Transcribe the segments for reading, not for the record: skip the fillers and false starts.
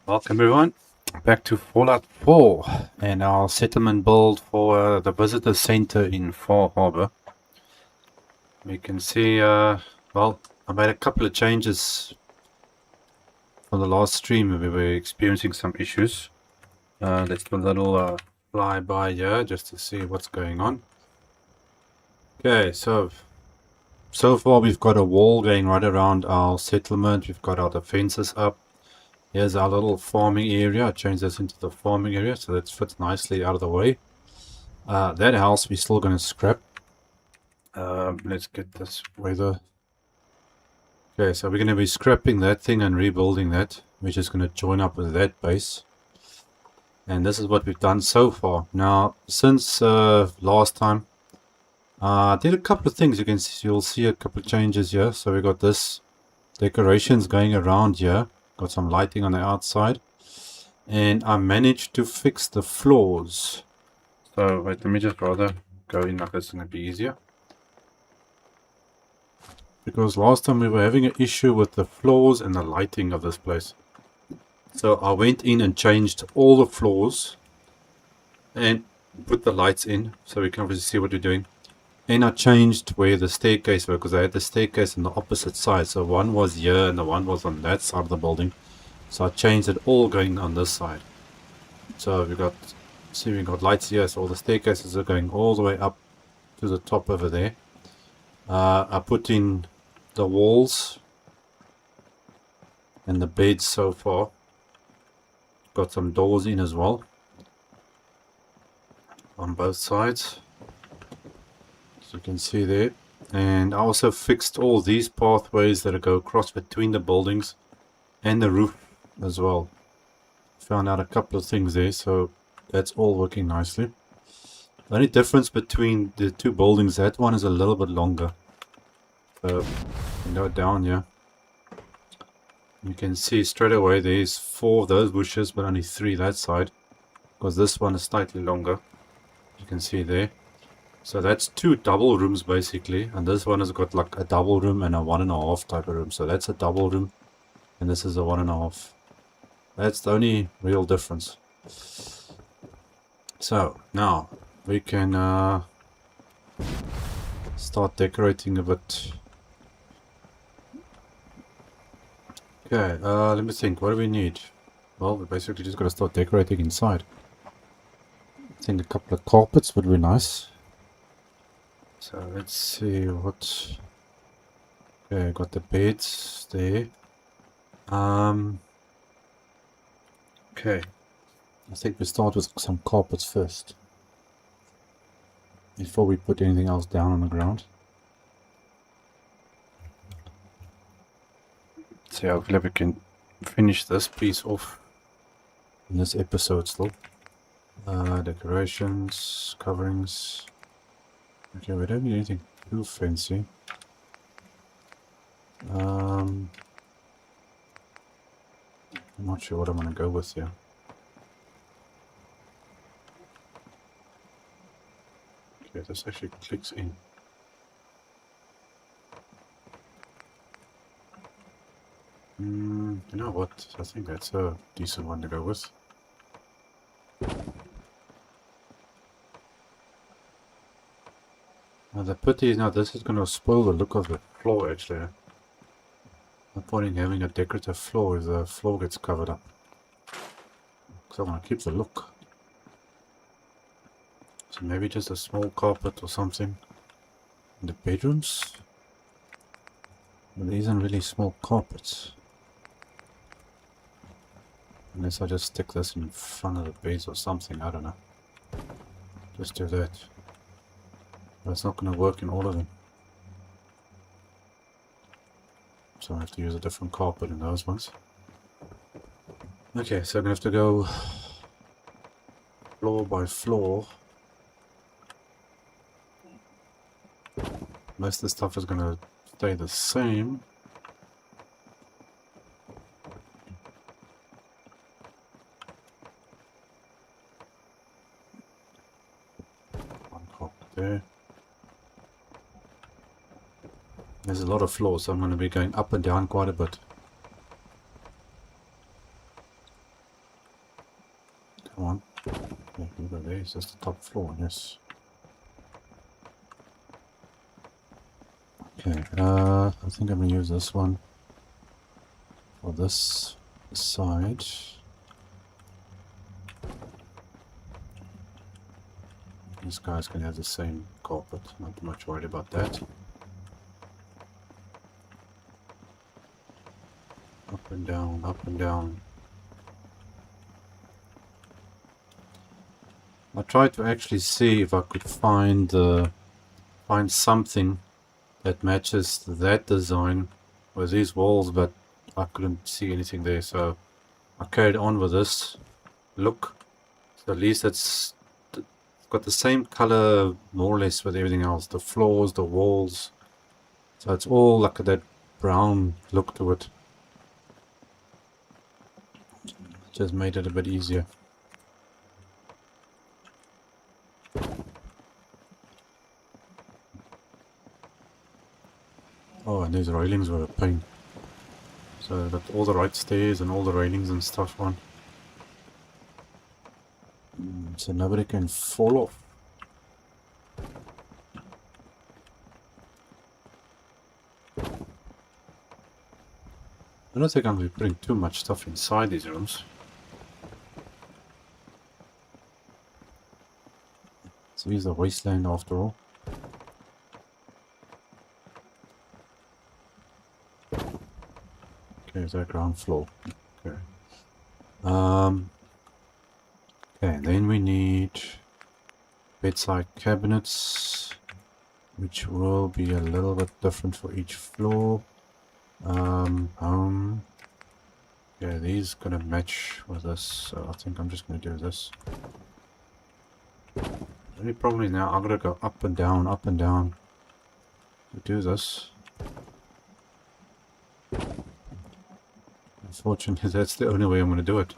Welcome everyone back to Fallout 4 and our settlement build for the visitor center in Far Harbor. We can see, well, I made a couple of changes from the last stream. We were experiencing some issues. Let's do a little flyby here just to see what's going on. Okay, so far we've got a wall going right around our settlement. We've got our defenses up. Here's our little farming area. I changed this into the farming area so that fits nicely out of the way. That house we're still going to scrap. Let's get this weather. Okay, so we're going to be scrapping that thing and rebuilding that. We're just going to join up with that base. And this is what we've done so far. Now, since last time, I did a couple of things. You'll see a couple of changes here. So we got this decorations going around here. Got some lighting on the outside, and I managed to fix the floors. So wait, let me just rather go in like this, it's going to be easier. Because last time we were having an issue with the floors and the lighting of this place. So I went in and changed all the floors and put the lights in so we can obviously see what we're doing. And I changed where the staircase was, because I had the staircase on the opposite side. So one was here and the one was on that side of the building. So I changed it all going on this side. So we got lights here. So all the staircases are going all the way up to the top over there. I put in the walls and the beds so far. Got some doors in as well on both sides. You can see there, and I also fixed all these pathways that go across between the buildings and the roof as well. Found out a couple of things there, so that's all working nicely. The only difference between the two buildings, that one is a little bit longer. So you can go down here. You can see straight away there's 4 of those bushes, but only 3 that side, because this one is slightly longer. You can see there. So that's 2 double rooms basically, and this one has got like a double room and a 1.5 type of room. So that's a double room, and this is a 1.5. That's the only real difference. So now we can start decorating a bit. Okay, let me think. What do we need? Well, we basically just got to start decorating inside. I think a couple of carpets would be nice. So let's see what. Okay, got the beds there. Okay, I think we start with some carpets first before we put anything else down on the ground. So hopefully we can finish this piece off in this episode still. Decorations, coverings. Okay, we don't need anything too fancy. I'm not sure what I'm going to go with here. Okay, this actually clicks in. You know what? I think that's a decent one to go with. Now the pity is now this is going to spoil the look of the floor actually. No point in having a decorative floor if the floor gets covered up. Because I want to keep the look. So maybe just a small carpet or something in the bedrooms. But these aren't really small carpets. Unless I just stick this in front of the beds or something, I don't know. Just do that. But it's not going to work in all of them. So I have to use a different carpet in those ones. Okay, so I'm going to have to go floor by floor. Most of the stuff is going to stay the same. One carpet there. There's a lot of floors, so I'm going to be going up and down quite a bit. Come on. Okay, we go there. Is this the top floor? Yes. Okay, I think I'm gonna use this one for this side. This guy's gonna have the same carpet, not too much worried about that. Up and down, up and down. I tried to actually see if I could find something that matches that design with these walls, but I couldn't see anything there, so I carried on with this look. So at least it's got the same color more or less with everything else, the floors, the walls, so it's all like that brown look to it. Just made it a bit easier. Oh, and these railings were a pain. So got all the right stairs and all the railings and stuff on. So nobody can fall off. I don't think I'm going to be putting too much stuff inside these rooms. So here's the wasteland after all. Okay, is that ground floor? Okay. Okay, then we need bedside cabinets, which will be a little bit different for each floor. Yeah, these gonna match with this, so I think I'm just gonna do this. The only problem is now I'm gonna go up and down to do this. Unfortunately, that's the only way I'm gonna do it.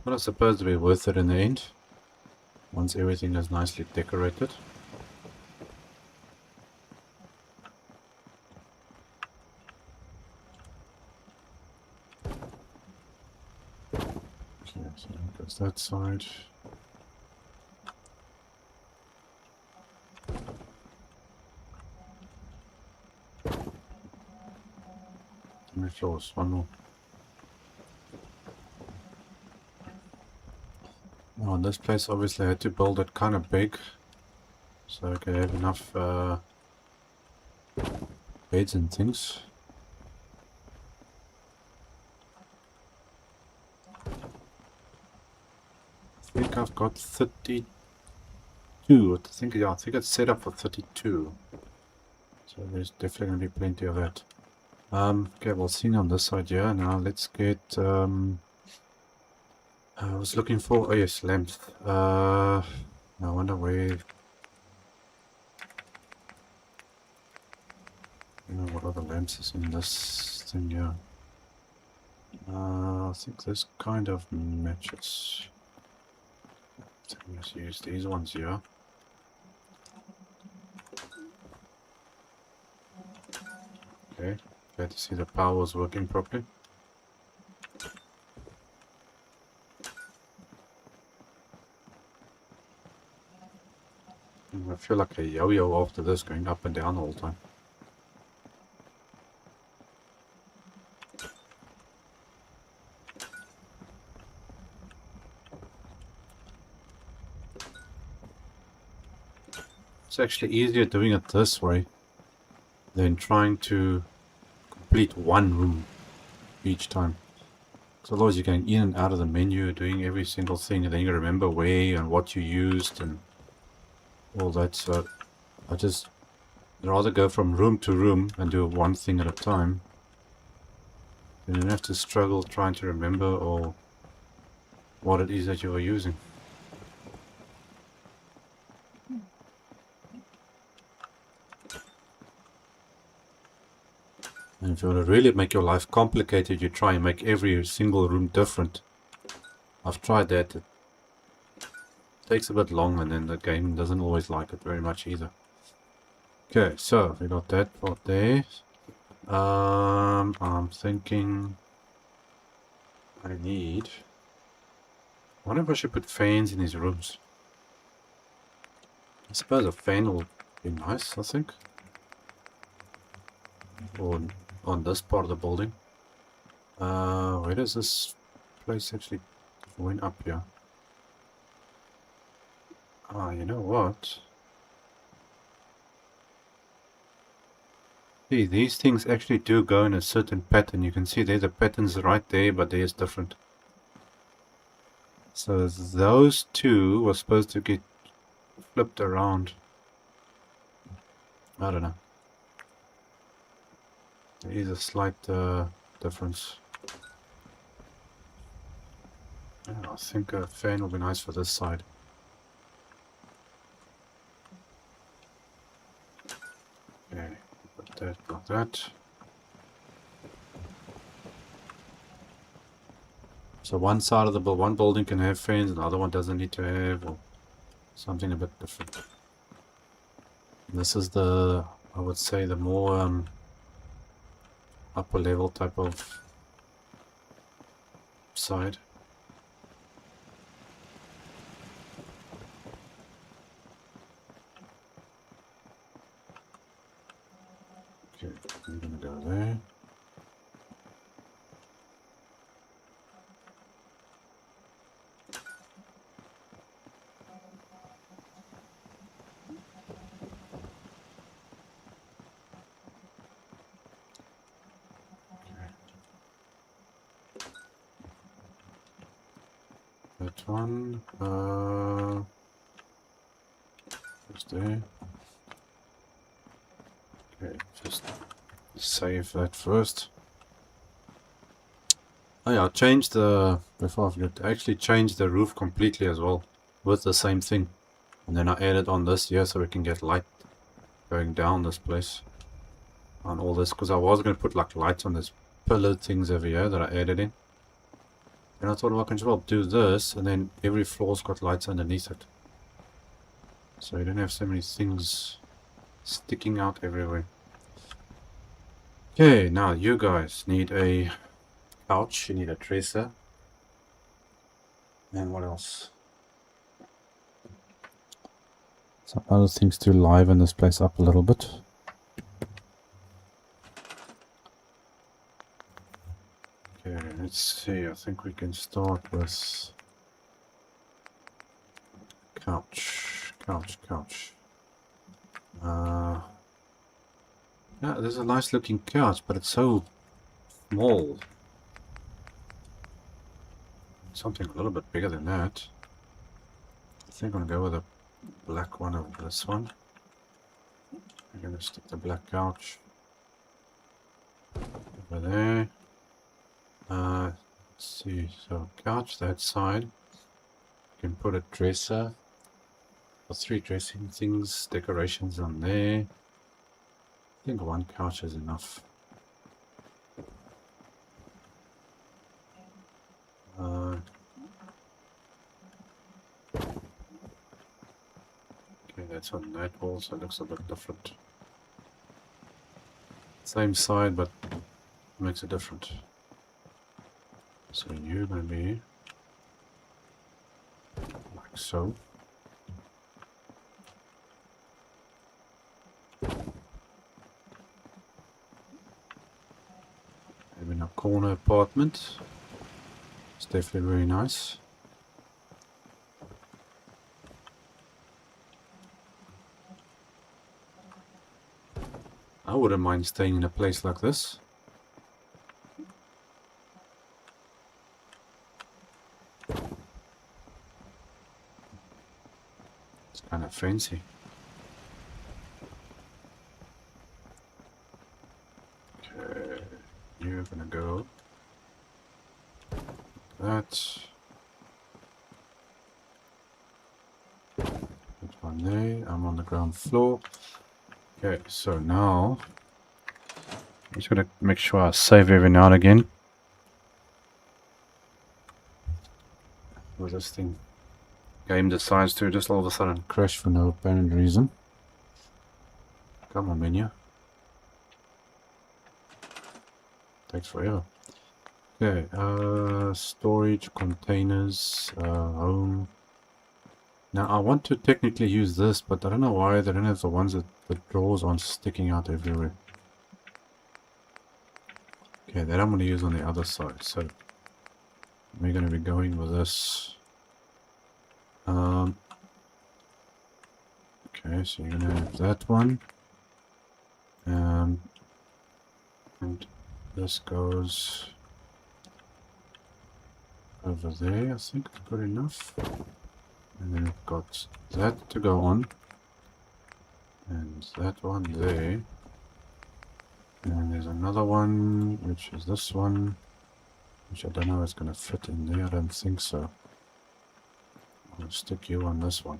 But it's supposed to be worth it in the end, once everything is nicely decorated. Okay, so that's that side. How many floors? One more. Now in this place obviously I had to build it kind of big, so I could have enough beds and things. I think I've got 32. I think it's set up for 32. So there's definitely going to be plenty of that. Okay, well, seeing on this side here, now let's get I was looking for, oh yes, lamps. I wonder where, what other lamps is in this thing here. I think this kind of matches. So let's use these ones here. Okay, glad to see the power was working properly. I feel like a yo-yo after this, going up and down the whole time. It's actually easier doing it this way than trying to complete one room each time. So otherwise you're going in and out of the menu, doing every single thing, and then you remember where and what you used and all that. So I just rather go from room to room and do one thing at a time. You don't have to struggle trying to remember or what it is that you are using. And if you want to really make your life complicated, you try and make every single room different. I've tried that, it takes a bit long, and then the game doesn't always like it very much either. Okay, so we got that part there. I'm thinking I wonder if I should put fans in these rooms. I suppose a fan will be nice, I think. Or on this part of the building. Where does this place actually going up here? Ah, you know what? See, these things actually do go in a certain pattern. You can see there the pattern's right there, but there's different. So those two were supposed to get flipped around. I don't know. There is a slight difference. Yeah, I think a fan will be nice for this side. Okay, put that like that. So one side of the one building can have fans, and the other one doesn't need to have, or something a bit different. And this is the, I would say, the more upper level type of side. Okay, I'm gonna go there. That one, just there. Okay, just save that first. Oh yeah, I changed the, before I forget, I actually changed the roof completely as well, with the same thing. And then I added on this here so we can get light going down this place. On all this, because I was going to put like lights on this pillar things over here that I added in. And I thought, well, I can as well do this, and then every floor's got lights underneath it. So you don't have so many things sticking out everywhere. Okay, now you guys need a couch, you need a dresser. And what else? Some other things to liven this place up a little bit. Okay, let's see, I think we can start with couch. Yeah, there's a nice looking couch, but it's so small. Something a little bit bigger than that. I think I'm gonna go with a black one over this one. I'm gonna stick the black couch over there. Let's see, so couch that side. You can put a dresser, or 3 dressing things, decorations on there. I think one couch is enough. Okay, that's on that wall, so it looks a bit different. Same side, but makes it different. So you're going to be like so. Having a corner apartment. It's definitely very nice. I wouldn't mind staying in a place like this. It's kind of fancy. Okay, you're gonna go like that. Put one there. I'm on the ground floor. Okay, so now I'm just gonna make sure I save every now and again. With this thing game decides to just all of a sudden crash for no apparent reason. Come on, menu. Takes forever. Okay, storage, containers, home. Now I want to technically use this, but I don't know why they don't have the ones that the drawers aren't sticking out everywhere. Okay, that I'm going to use on the other side, so we're going to be going with this. Okay, so you're going to have that one. And this goes over there, I think it's good enough. And then we've got that to go on. And that one there. And there's another one, which is this one. Which I don't know if it's going to fit in there, I don't think so. I'll stick you on this one.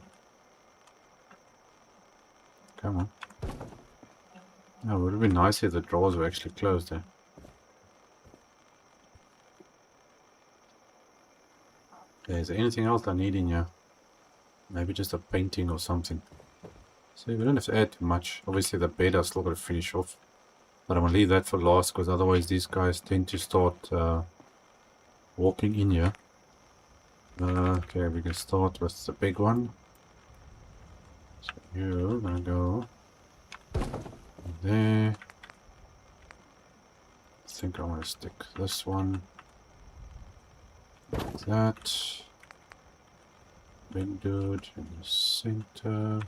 Come on. Oh, it would be nice if the drawers were actually closed there. Okay, is there anything else I need in here? Maybe just a painting or something. See, we don't have to add too much. Obviously the bed I still got to finish off. But I'm going to leave that for last, because otherwise these guys tend to start walking in here. Okay, we can start with the big one. So you're going to go there. I think I want to stick this one like that. Big dude in the center.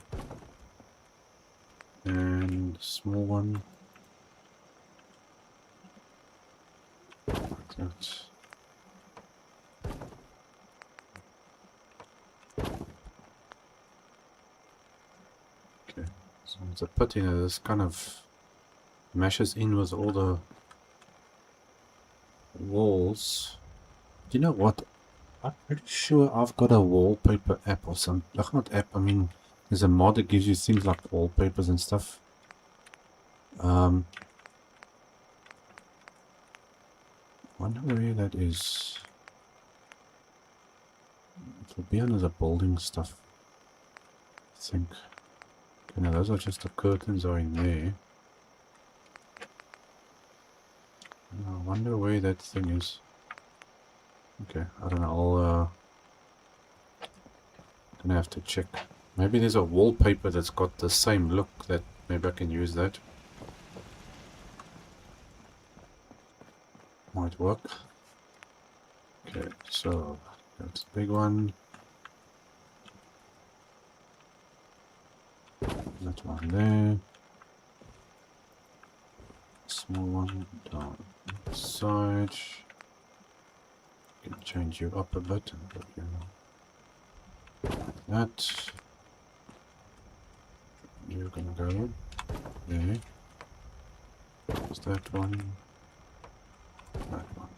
And the small one. Like that. Okay, so it's a pity that this kind of meshes in with all the walls. Do you know what? I'm pretty sure I've got a wallpaper app or something. Not app, I mean, there's a mod that gives you things like wallpapers and stuff. Wonder where that is. It will be under the building stuff, I think. Okay, now those are just the curtains are in there. I wonder where that thing is. Okay, I don't know, I'll gonna have to check. Maybe there's a wallpaper that's got the same look, that maybe I can use that. Might work. Okay, so that's the big one. That one there. Small one down the side. Can change you up a bit and put you like that. You're gonna go there. There's that one. That one.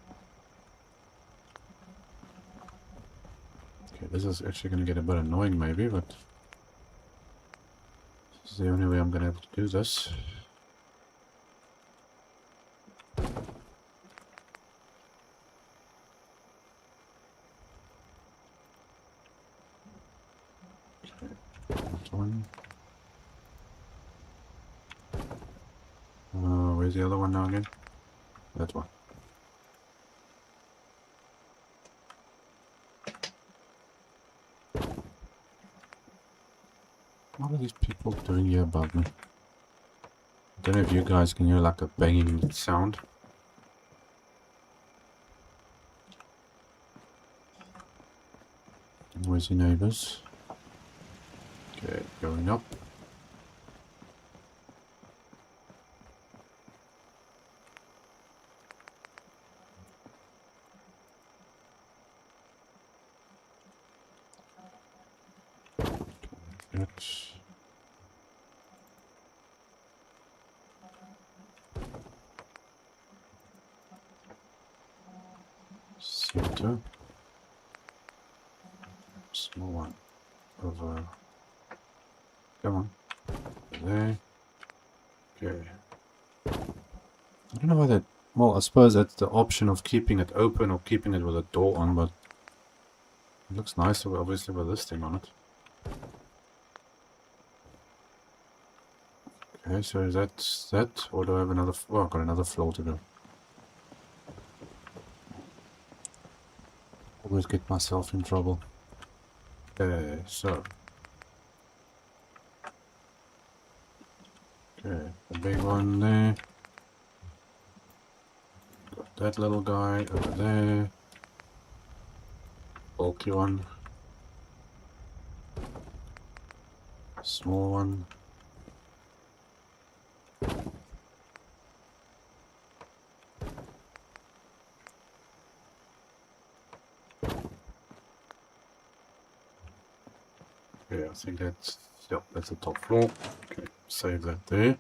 Okay, this is actually gonna get a bit annoying maybe, but this is the only way I'm gonna have to do this. One. Where's the other one now again? That one. What are these people doing here above me? I don't know if you guys can hear like a banging sound. Noisy neighbors. Okay, going up. That's center. Small one over. Come on. There. Okay. I don't know why that... Well, I suppose that's the option of keeping it open or keeping it with a door on, but... looks nicer, obviously, with this thing on it. Okay, so is that that, or do I have another? Oh, I've got another floor to do. Always get myself in trouble. Okay, so. Okay, the big one there. Got that little guy over there. Bulky one. Small one. Yeah, I think that's, yep, that's the top floor. Okay, save that there.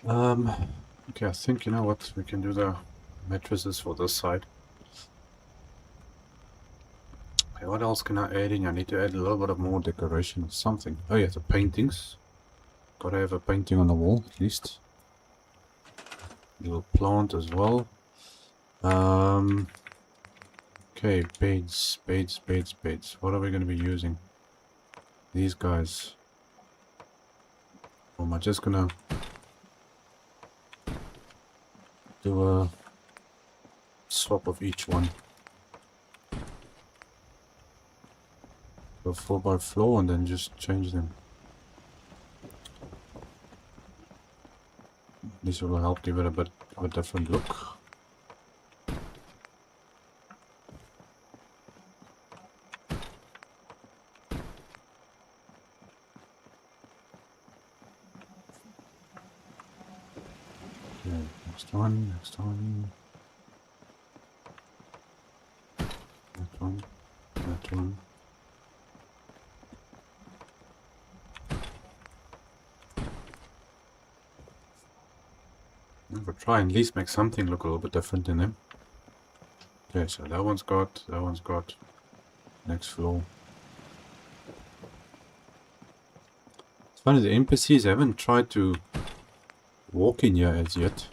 Okay, I think, you know what, we can do the mattresses for this side. Okay, what else can I add in? I need to add a little bit of more decoration or something. Oh yeah, the paintings. Gotta have a painting on the wall, at least. Little plant as well. Okay, beds. What are we gonna be using? These guys. Or am I just gonna do a swap of each one? Go floor by floor and then just change them. This will help give it a bit of a different look. Okay, next one. That one. We'll try and at least make something look a little bit different in them. Okay, so that one's got. Next floor. It's funny, the NPCs haven't tried to walk in here as yet.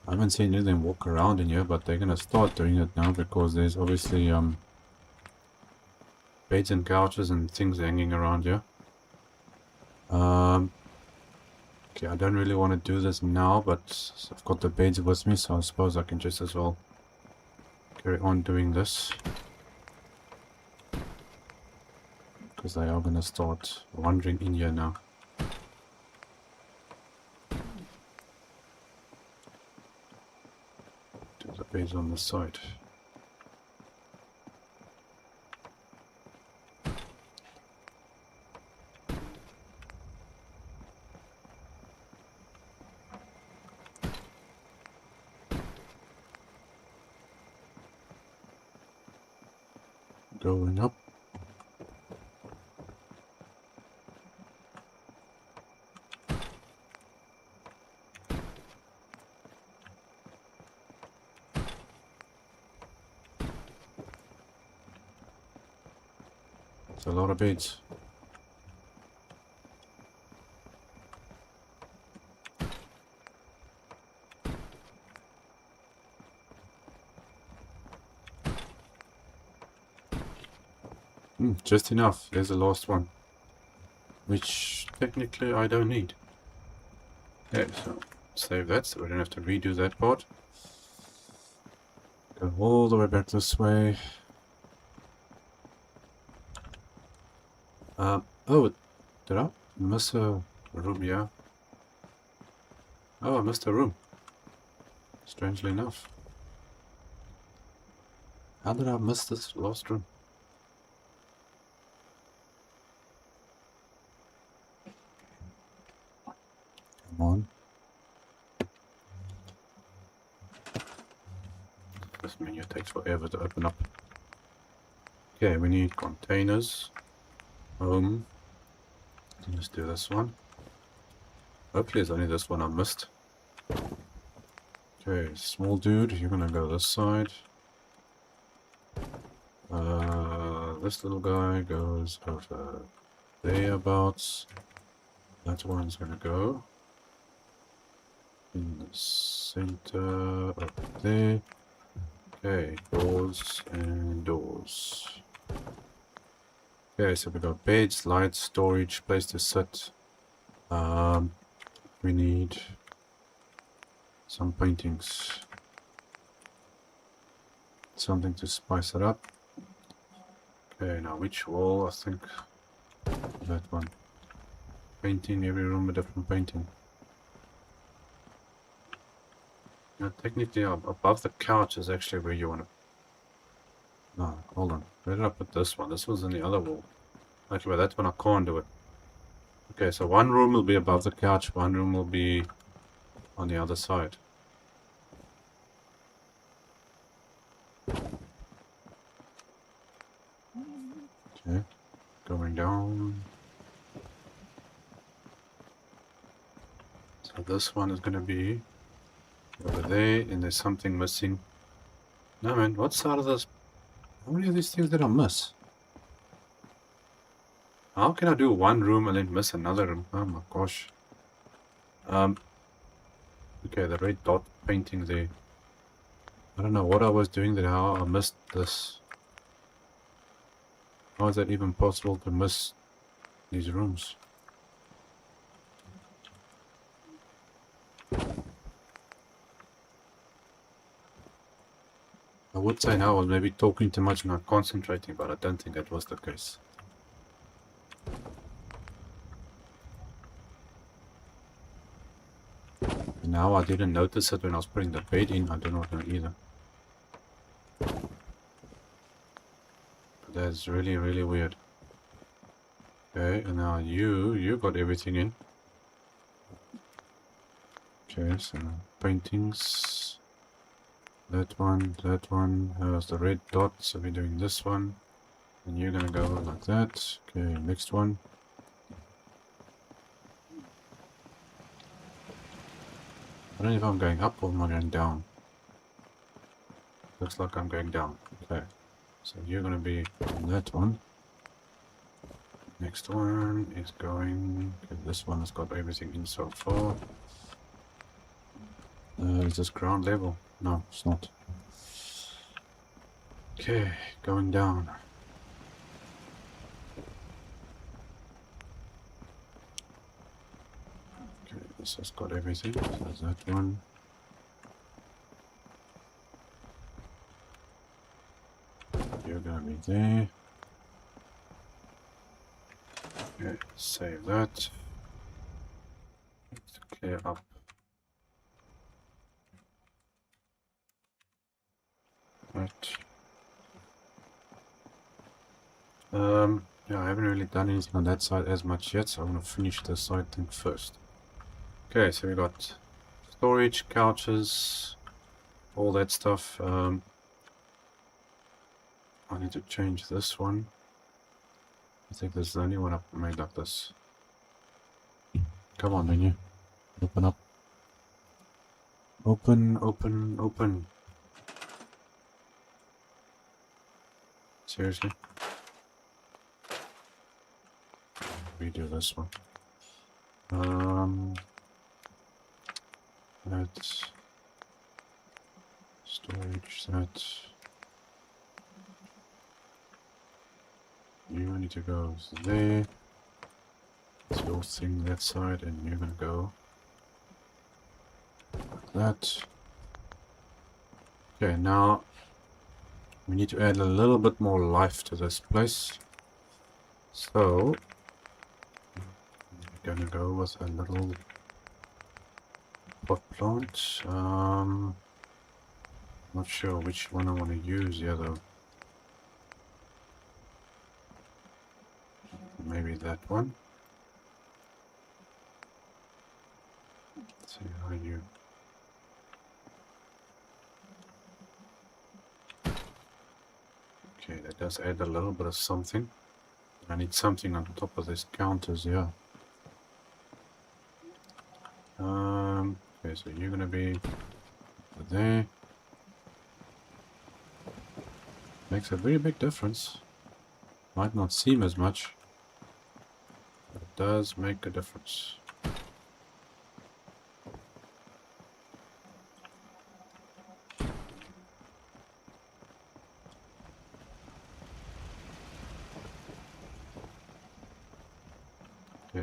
I haven't seen any of them walk around in here, but they're gonna start doing it now because there's obviously beds and couches and things hanging around here. Okay, I don't really want to do this now, but I've got the beds with me, so I suppose I can just as well carry on doing this. Because they are gonna start wandering in here now. Do the beds on the side. Going up. It's a lot of beds. Just enough. There's the last one. Which technically I don't need. Yeah, so save that so we don't have to redo that part. Go all the way back this way. Oh, did I miss a room here? Oh, I missed a room. Strangely enough. How did I miss this last room? Come on. This menu takes forever to open up. Okay, we need containers. Home. Let's do this one. Hopefully it's only this one I missed. Okay, small dude, you're gonna go this side. This little guy goes over thereabouts. That one's gonna go in the center up there. Okay, doors and doors. Okay, so we got beds, lights, storage, place to sit. We need some paintings. Something to spice it up. Okay, now which wall? I think that one. Painting, every room a different painting. Now, technically, above the couch is actually where you want to... No, hold on. Where did I put this one? This was in the other wall. Actually, that one I can't do it. Okay, so one room will be above the couch, one room will be on the other side. Okay, going down. So this one is going to be over there, and there's something missing. No man, what side of this? How many of these things did I miss? How can I do one room and then miss another room? Oh my gosh. Okay, the red dot painting there. I don't know what I was doing there, how I missed this. How is that even possible to miss these rooms? I would say now I was maybe talking too much and not concentrating, but I don't think that was the case. And now I didn't notice it when I was putting the bed in, I do not know either. But that's really, really weird. Okay, and now you got everything in. Okay, so paintings. That one, there's the red dot, so we're doing this one. And you're gonna go like that. Okay, next one. I don't know if I'm going up or am I going down. Looks like I'm going down. Okay, so you're gonna be on that one. Next one is going... Okay, this one has got everything in so far. Is this ground level? No, it's not. Okay, going down. Okay, this has got everything. So there's that one. You're gonna be there. Okay, save that. Let's clear up. Right. Yeah, I haven't really done anything on that side as much yet, so I'm gonna finish this side thing first. Okay, so we got storage, couches, all that stuff. I need to change this one. I think this is the only one I've made like this. Come on, menu. Open up. Open, open, open. Seriously? Redo this one. That's storage, that. You need to go there. It's your thing that side, and you're gonna go like that. Okay, now we need to add a little bit more life to this place. So we're gonna go with a little pot plant. Not sure which one I want to use here though. Maybe that one. Let's see how you... Okay, that does add a little bit of something. I need something on top of these counters, yeah. Okay, so you're gonna be there. Makes a very big difference. Might not seem as much, but it does make a difference.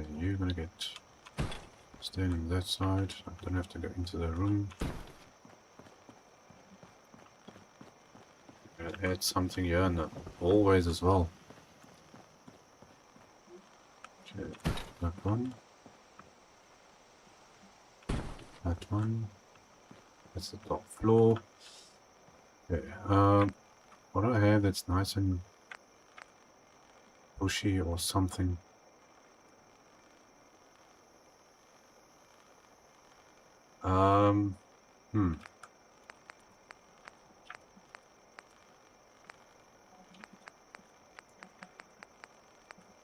Okay, you're gonna get standing that side. I don't have to go into the room. I'm gonna add something here in the hallways as well. Okay, that one. That one. That's the top floor. Okay, what do I have that's nice and bushy or something? Hmm.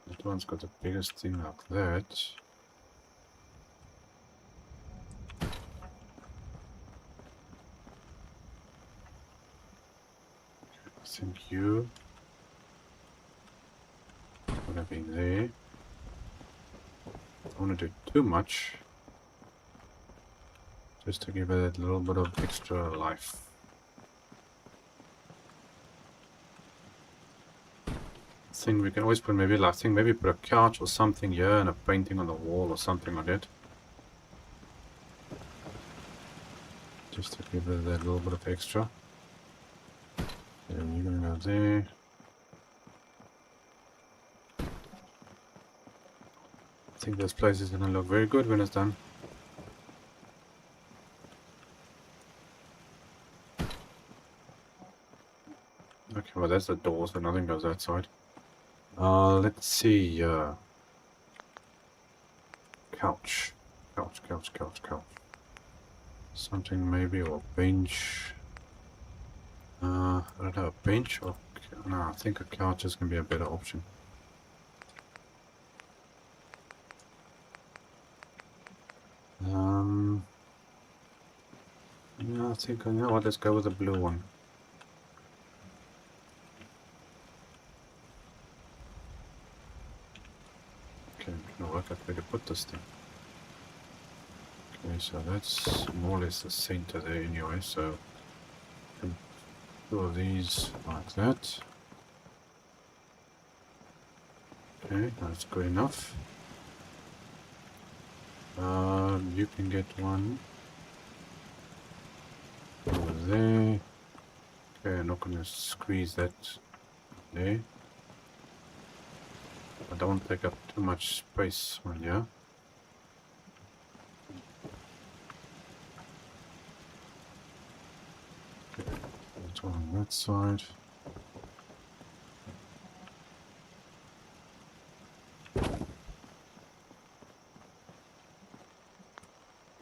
That one's got the biggest thing like that. I think you would have been there. I don't want to do too much, just to give it a little bit of extra life. I think we can always put maybe like maybe put a couch or something here and a painting on the wall or something like that. Just to give it that little bit of extra. And you're gonna go there. I think this place is gonna look very good when it's done. Okay, well that's the door, so nothing goes outside. Let's see, couch. Couch. Something maybe, or bench. I don't know, a bench or... No, I think a couch is going to be a better option. Yeah, I think, you know what, let's go with the blue one. Okay, no, work out where to put this thing. Okay, so that's more or less the center there anyway, so... Two of these like that. Okay, that's good enough. You can get one over there. Okay, I'm not gonna squeeze that there. I don't want to take up too much space on here. Okay, that's one on that side.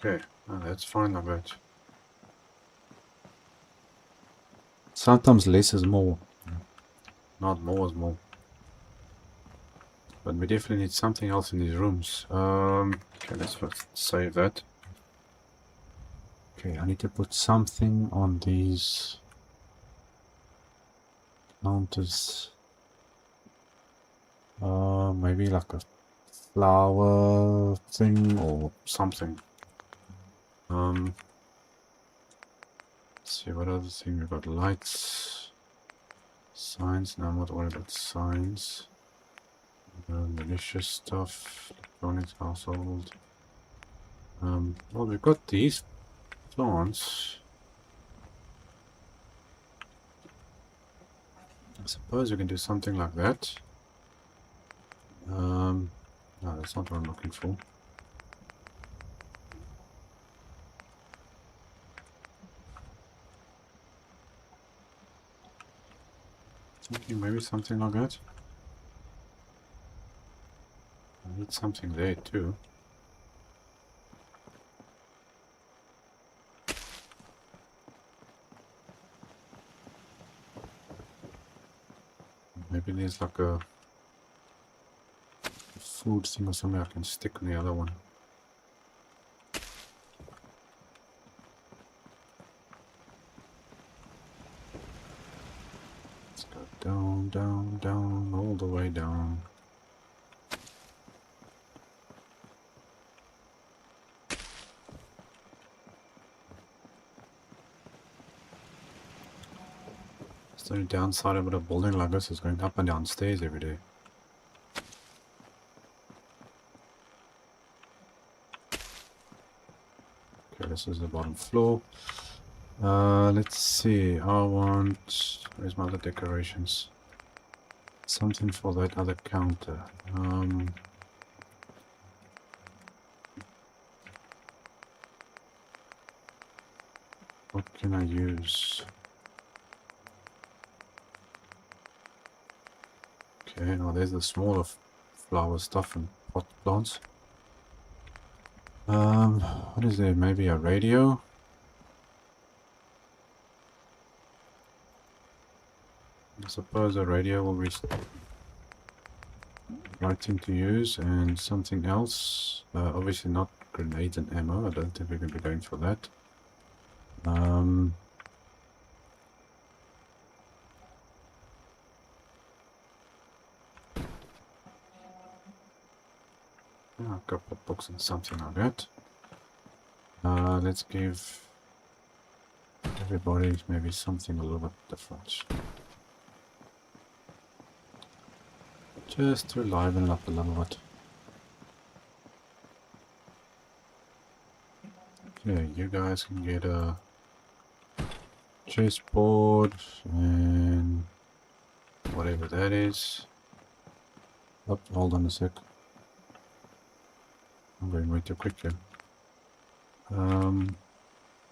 Okay, that's fine like that. Sometimes less is more. Not more is more. But we definitely need something else in these rooms. Okay, let's first save that. Okay, I need to put something on these counters. Maybe like a flower thing or something. Let's see what other thing we've got. Lights, signs. No, I'm not worried about signs. Malicious stuff, electronics, household. Well, we've got these plants. I suppose we can do something like that. No, that's not what I'm looking for. Thinking maybe something like that. I need something there too. Maybe there's like a food thing or something I can stick on the other one. Let's go down, down, down, all the way down. The only downside of a building like this is going up and down stairs every day. this is the bottom floor. Let's see. I want. Where's my other decorations? Something for that other counter. What can I use? Okay, now there's the smaller flower stuff and pot plants. What is there? Maybe a radio? I suppose a radio will be the right thing to use, and something else. Obviously not grenades and ammo. I don't think we're going to be going for that. A couple of books and something like that. Let's give everybody maybe something a little bit different. Just to liven up a little bit. Okay, you guys can get a chessboard and whatever that is. Oh, hold on a sec. I'm going way too quick here.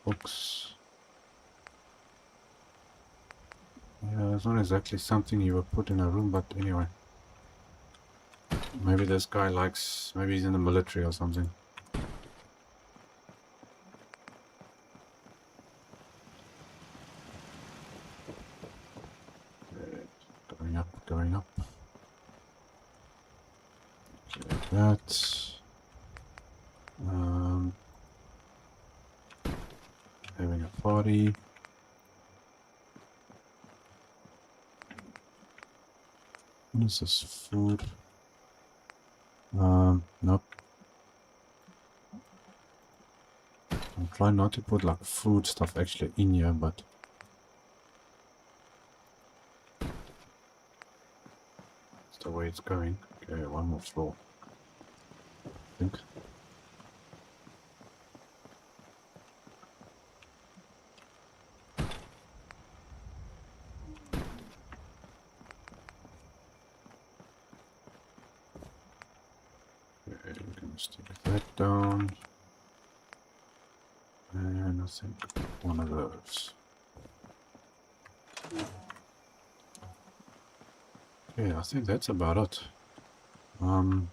Books. Yeah, it's not exactly something you would put in a room, but anyway. Maybe this guy likes, maybe he's in the military or something. Going up, going up. Okay, that. Having a party. What is this? Food? Nope. I'm trying not to put like food stuff actually in here, but it's the way it's going. Okay, one more floor, I think. Stick that down, and I think one of those. Okay, I think that's about it. We've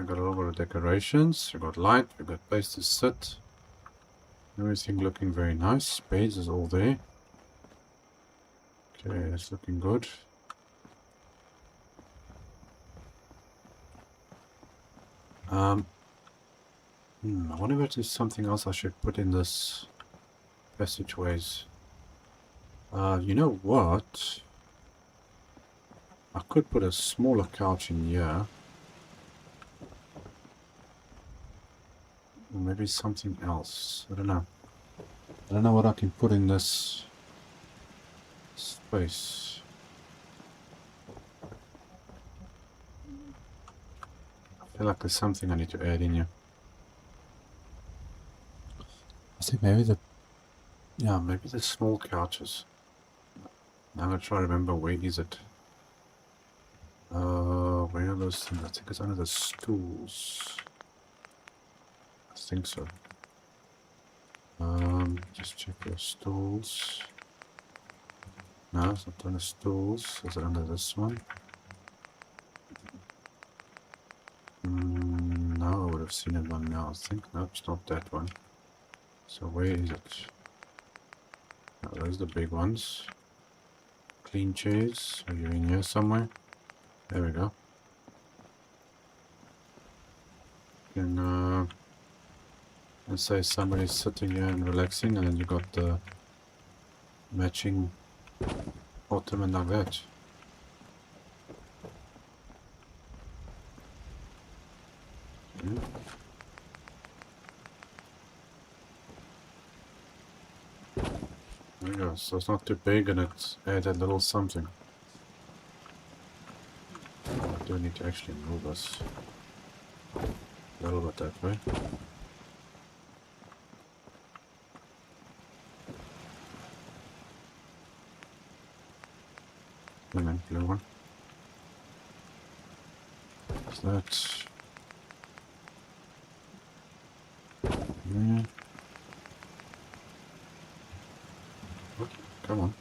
got a lot of decorations. We've got light. We've got place to sit. Everything looking very nice. Spades is all there. Okay, that's looking good. I wonder if there's something else I should put in this passageways. You know what? I could put a smaller couch in here. Or maybe something else. I don't know. I don't know what I can put in this space. I feel like there's something I need to add in here. I think maybe maybe the small couches. Now I'm gonna try to remember where is it. Where are those things? I think it's under the stools. I think so. Just check your stools. No, it's not under stools. Is it under this one? No, I would have seen it one now. I think no, it's not that one. So where is it? Oh, those are the big ones. Clean chairs. Are you in here somewhere? There we go. And let's say somebody's sitting here and relaxing, and then you got the matching ottoman like that. Okay. There we go, so it's not too big and it's added a little something. I do need to actually move this. A little bit that way. And then blue one. Is that? Yeah. What? Come on.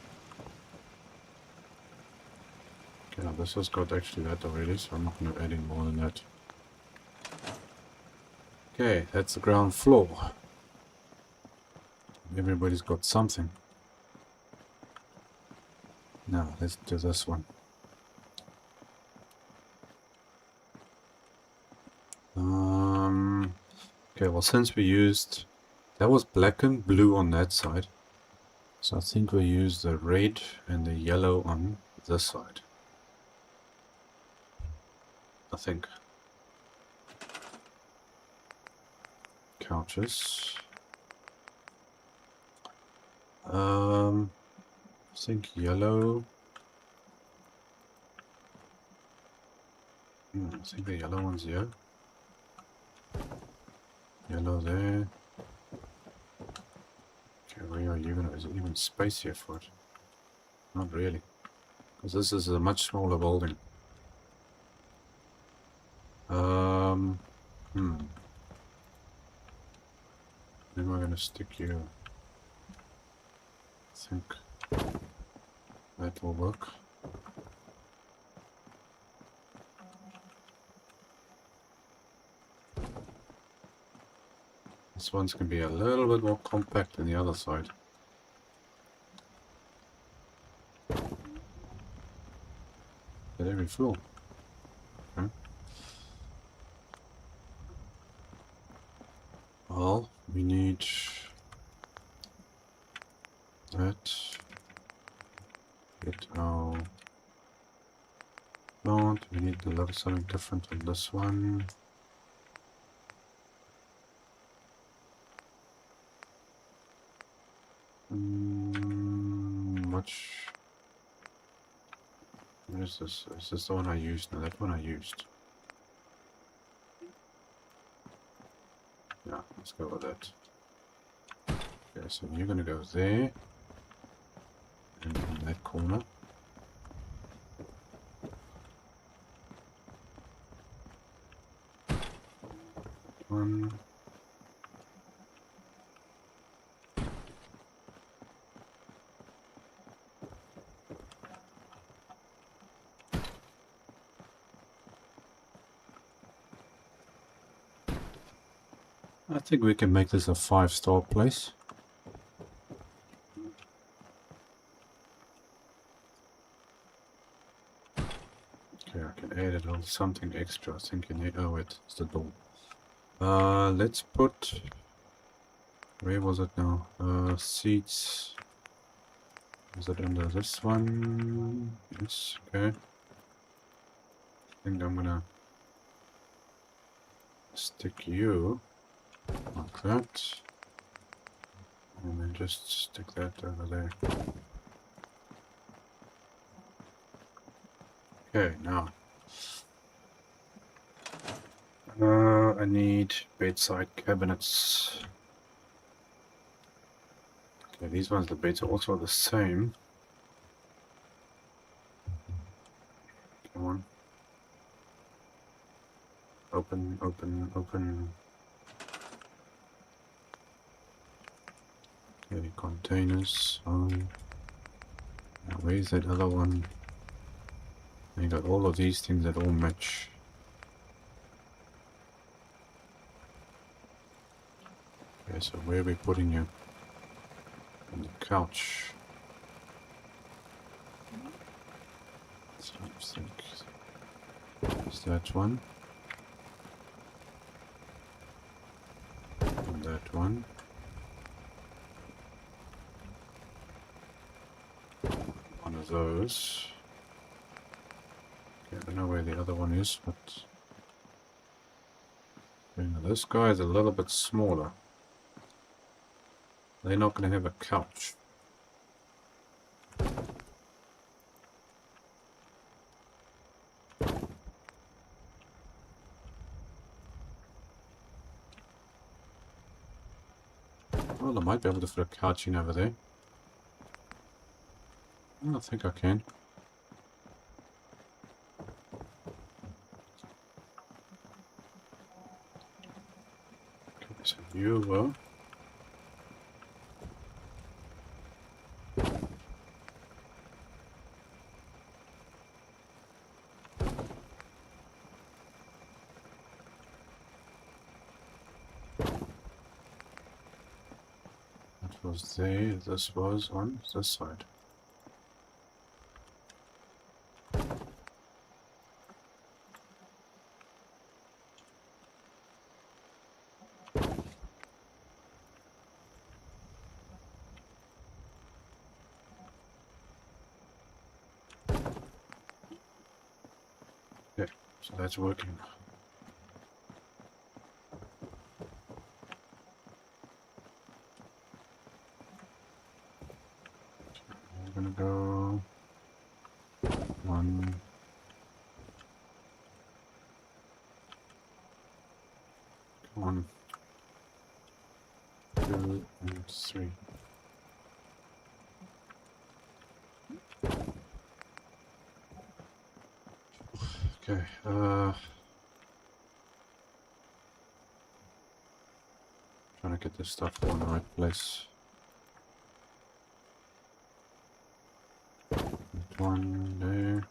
Okay, now this has got actually that already, so I'm not going to add in more than that. Okay, that's the ground floor. Everybody's got something. Now, let's do this one. Okay, well, since we used... That was black and blue on that side. So I think we use the red and the yellow on this side. I think. Couches. I think yellow. I think the yellow one's here. Yellow there. Okay, where are you gonna? Is it even space here for it? Not really. Because this is a much smaller building. Then we're gonna stick you. I think that will work. This one's gonna be a little bit more compact than the other side. Did every full? Okay. Well, we need that. Get our plant. We need to level something different on this one. Much. What is this? Is this the one I used? No, that one I used. Yeah, let's go with that. Okay, so you're gonna go there. And in that corner. One. I think we can make this a 5-star place. Okay, I can add a little something extra. I think you need. Oh wait, it's the door. Let's put. Where was it now? Seats. Is it under this one? Yes. Okay. I think I'm gonna stick you like that, and then just stick that over there. Okay, now I need bedside cabinets. Okay, these ones, the beds are also the same. Come on. Open, open, open. Okay, containers. Now where's that other one? You got all of these things that all match. Okay, so where are we putting you? On the couch. So I think is that one. And that one. One of those. Okay, I don't know where the other one is, but okay, now this guy is a little bit smaller. They're not going to have a couch. might be able to fit a couch in over there. I don't think I can. Okay, so you will. That was there, this was on this side. Okay, so that's working. We're gonna go 1, 1, 2, and 3. Okay, trying to get this stuff all in the right place. That one there.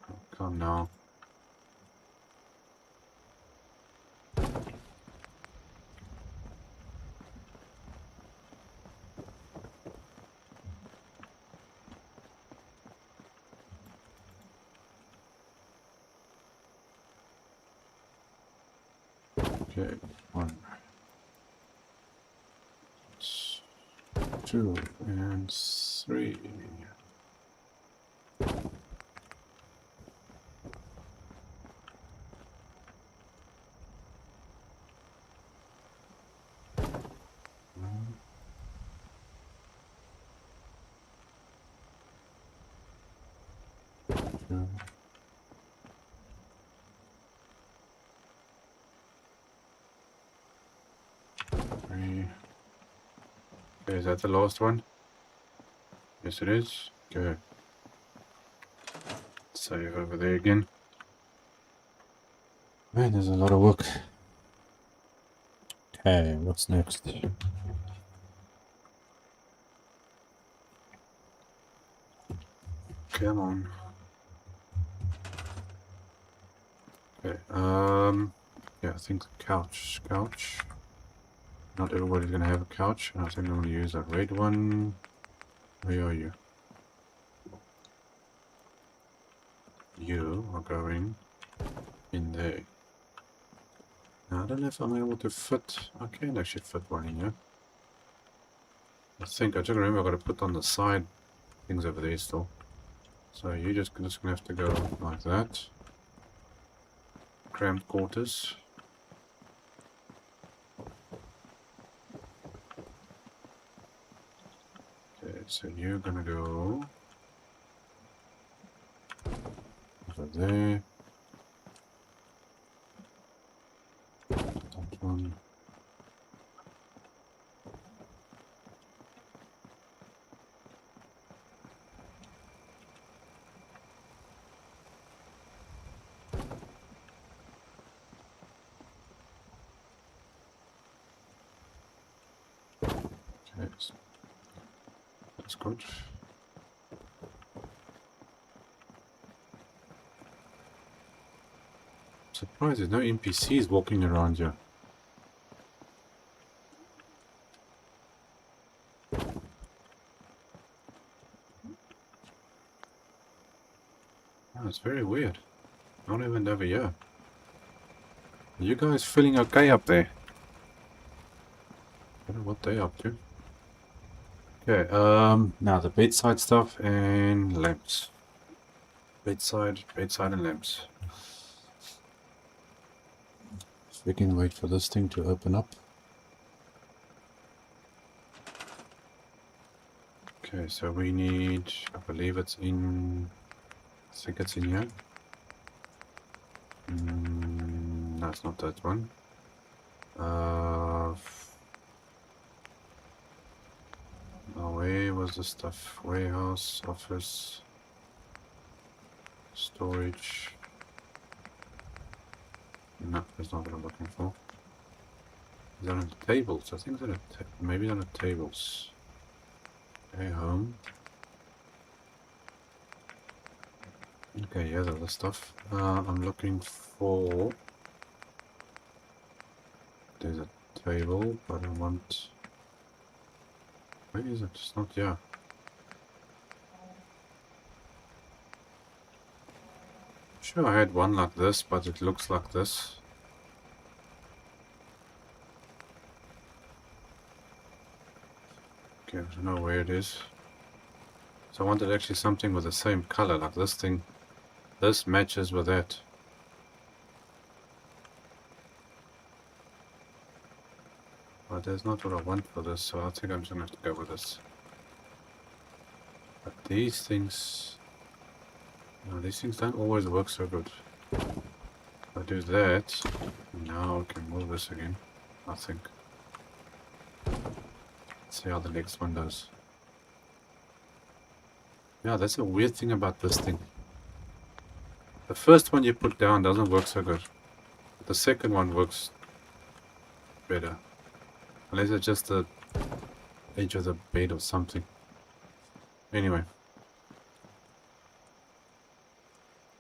Oh, come now. Okay, 1, 2, and 3. Two. Three. Okay, is that the last one? Yes, it is. Okay. Save over there again. Man, there's a lot of work. Okay, what's next? Come on. Okay, yeah, I think the couch. Not everybody's gonna have a couch, and I think I'm gonna use that red one. Where are you? You are going in there. Now, I don't know if I'm able to fit. I can actually fit one in here. I think I just remember I've got to put on the side things over there still. So you're just gonna have to go like that. Cramped quarters. Okay, so you're gonna go over there. That one. Okay, so that's good. Surprised there's no NPCs walking around here. Oh, it's very weird. Not even over here. Are you guys feeling okay up there? I don't know what they're up to. Okay, now the bedside stuff and lamps. Bedside and lamps. So we can wait for this thing to open up. Okay, so we need, I believe it's in, I think it's in here. No, it's not that one. Where's the stuff? Warehouse, office, storage. No, that's not what I'm looking for. Is that on the tables? I think that maybe on the tables. Okay, home. Okay, yeah, that's the stuff. I'm looking for... There's a table, but I want... Where is it? It's not here. Sure, I had one like this, but it looks like this. Okay, I don't know where it is. So I wanted actually something with the same color, like this thing. This matches with that. But that's not what I want for this, so I think I'm just gonna have to go with this. But these things... No, these things don't always work so good. If I do that, now I can move this again, I think. Let's see how the next one does. Yeah, that's a weird thing about this thing. The first one you put down doesn't work so good. The second one works better. Unless it's just the edge of the bed or something. Anyway.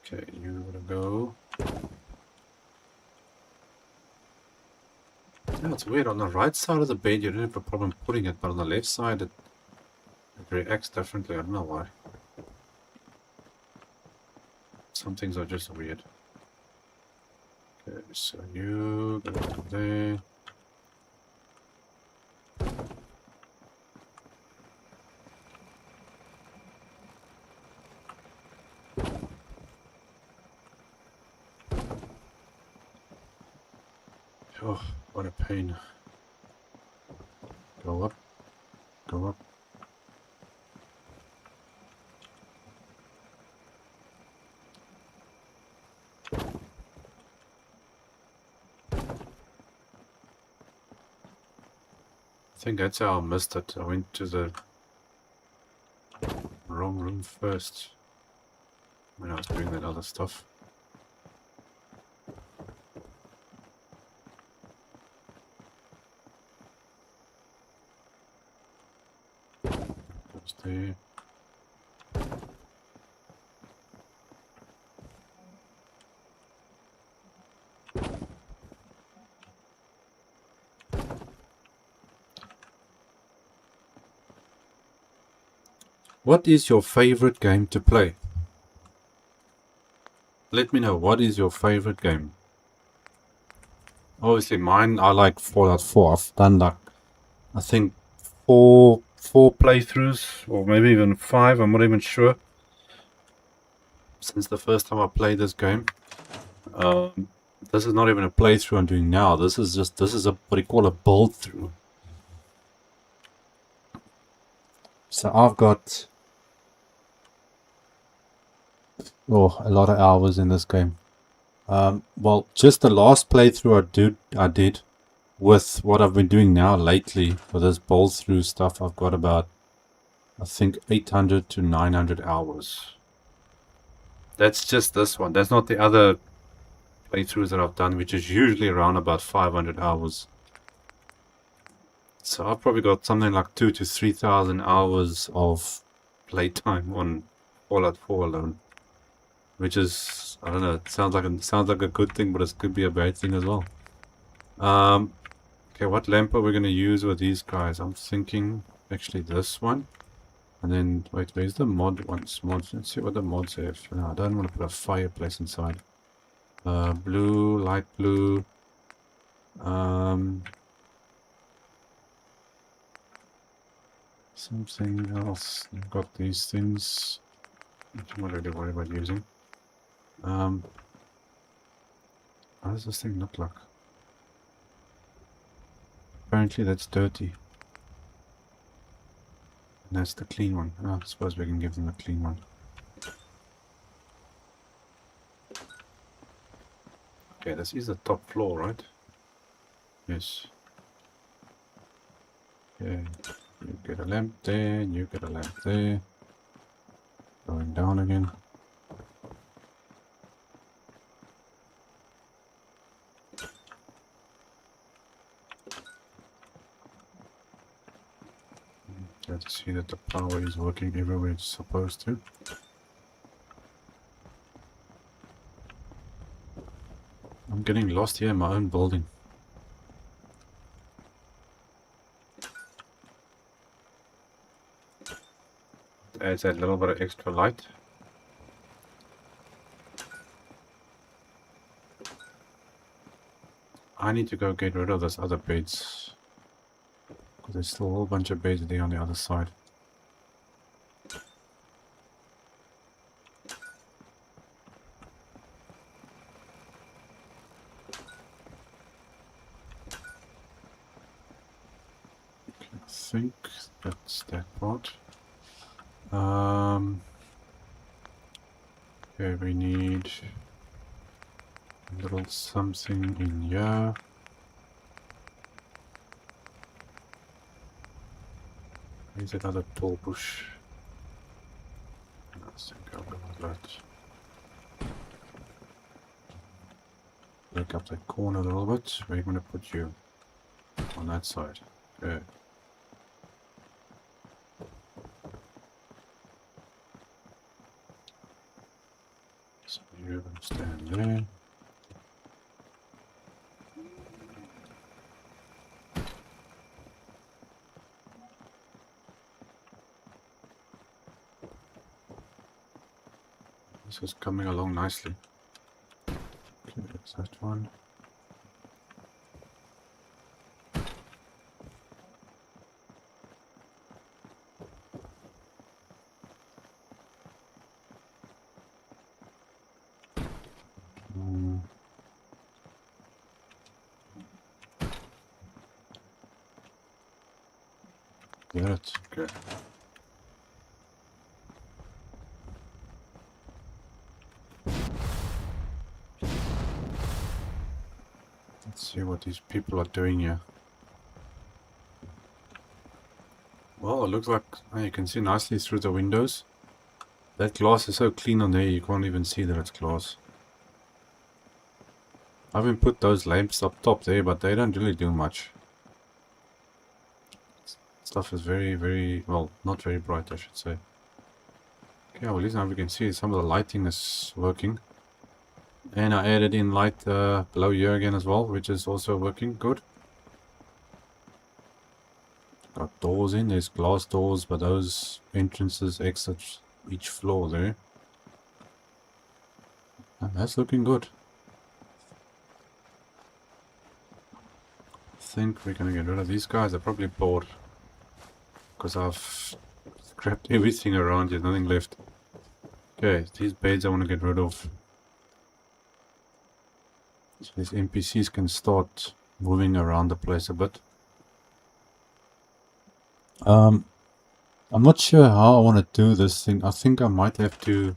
Okay, you gotta go. Yeah, it's weird. On the right side of the bed you don't have a problem putting it, but on the left side it reacts differently. I don't know why. Some things are just weird. Okay, so you go to there. Oh, what a pain. Go up. Go up. I think that's how I missed it. I went to the wrong room first when I was doing that other stuff. Goes there. What is your favorite game to play? Let me know, what is your favorite game? Obviously mine, I like Fallout 4. I've done like, I think four playthroughs, or maybe even 5, I'm not even sure. Since the first time I played this game. This is not even a playthrough I'm doing now. This is a what you call a build through. So I've got a lot of hours in this game. Well, just the last playthrough I did with what I've been doing now lately for this build through stuff, I've got about, I think, 800 to 900 hours. That's just this one. That's not the other playthroughs that I've done, which is usually around about 500 hours. So I've probably got something like 2,000 to 3,000 hours of playtime on Fallout 4 alone. Which is, I don't know, it sounds like a good thing, but it could be a bad thing as well. Okay, what lamp are we going to use with these guys? I'm thinking actually this one. And then, wait, where's the mod ones? Mods, let's see what the mods have. No, I don't want to put a fireplace inside. Blue, light blue. Something else. I've got these things. I'm not really worried about using. How does this thing look like? Apparently that's dirty. And that's the clean one. Oh, I suppose we can give them the clean one. Okay, this is the top floor, right? Yes. Okay. You get a lamp there, you get a lamp there. Going down again. Glad to see that the power is working everywhere it's supposed to. I'm getting lost here in my own building. Adds that little bit of extra light. I need to go get rid of those other beds. Because there's still a whole bunch of beds there on the other side. Okay, I think that's that part. Okay, we need a little something in here. Here's another tall bush. I think I'll go with that. Break up that corner a little bit. Where are you going to put you? On that side. Okay. So you're going to stand there. This is coming along nicely. Okay, there's that one. Get it. Okay. Let's see what these people are doing here. Well, it looks like you can see nicely through the windows. That glass is so clean on there you can't even see that it's glass. I haven't put those lamps up top there, but they don't really do much. Stuff is very, well, not very bright, I should say. Okay, well, at least now we can see some of the lighting is working. And I added in light below here again as well, which is also working good. Got doors in, there's glass doors, but those entrances exit each floor there. And that's looking good. I think we're gonna get rid of these guys. They're probably bored. Because I've scrapped everything around, there's nothing left. Okay, these beds I want to get rid of. So these NPCs can start moving around the place a bit. I'm not sure how I want to do this thing. I think I might have to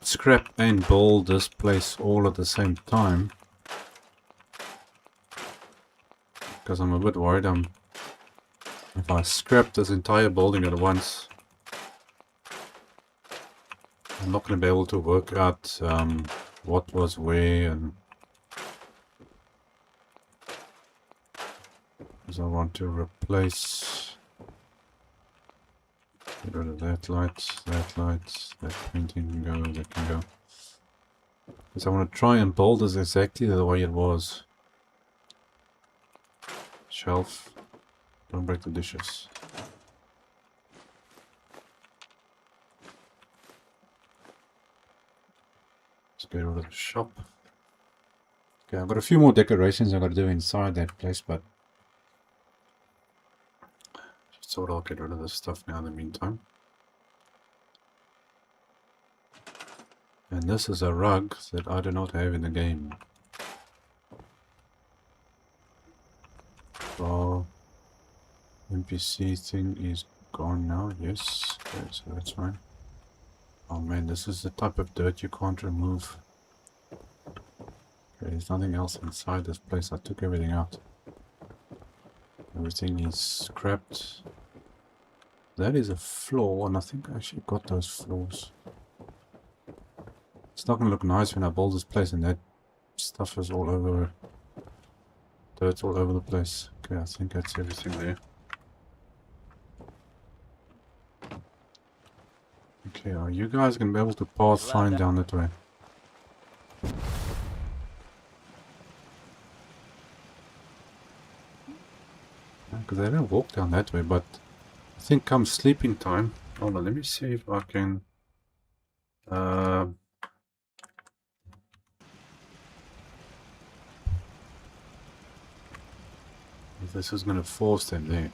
scrap and build this place all at the same time. Because I'm a bit worried if I scrap this entire building at once, I'm not going to be able to work out what was where, and because I want to replace, get rid of that light, that painting can go, that can go. Because I want to try and build this exactly the way it was. Shelf. Don't break the dishes. Let's get rid of the shop. Okay, I've got a few more decorations I've got to do inside that place, but just thought I'll get rid of this stuff now in the meantime. And this is a rug that I do not have in the game. So NPC thing is gone now, yes. Okay, so that's fine. Oh man, this is the type of dirt you can't remove. Okay, there's nothing else inside this place. I took everything out. Everything is scrapped. That is a floor, and I think I actually got those floors. It's not gonna look nice when I build this place and that stuff is all over. Dirt all over the place. Okay, I think that's everything there. Okay, are you guys gonna be able to pass fine down that way? Because they don't walk down that way, but I think come sleeping time. Hold on, let me see if I can. If this is gonna force them there.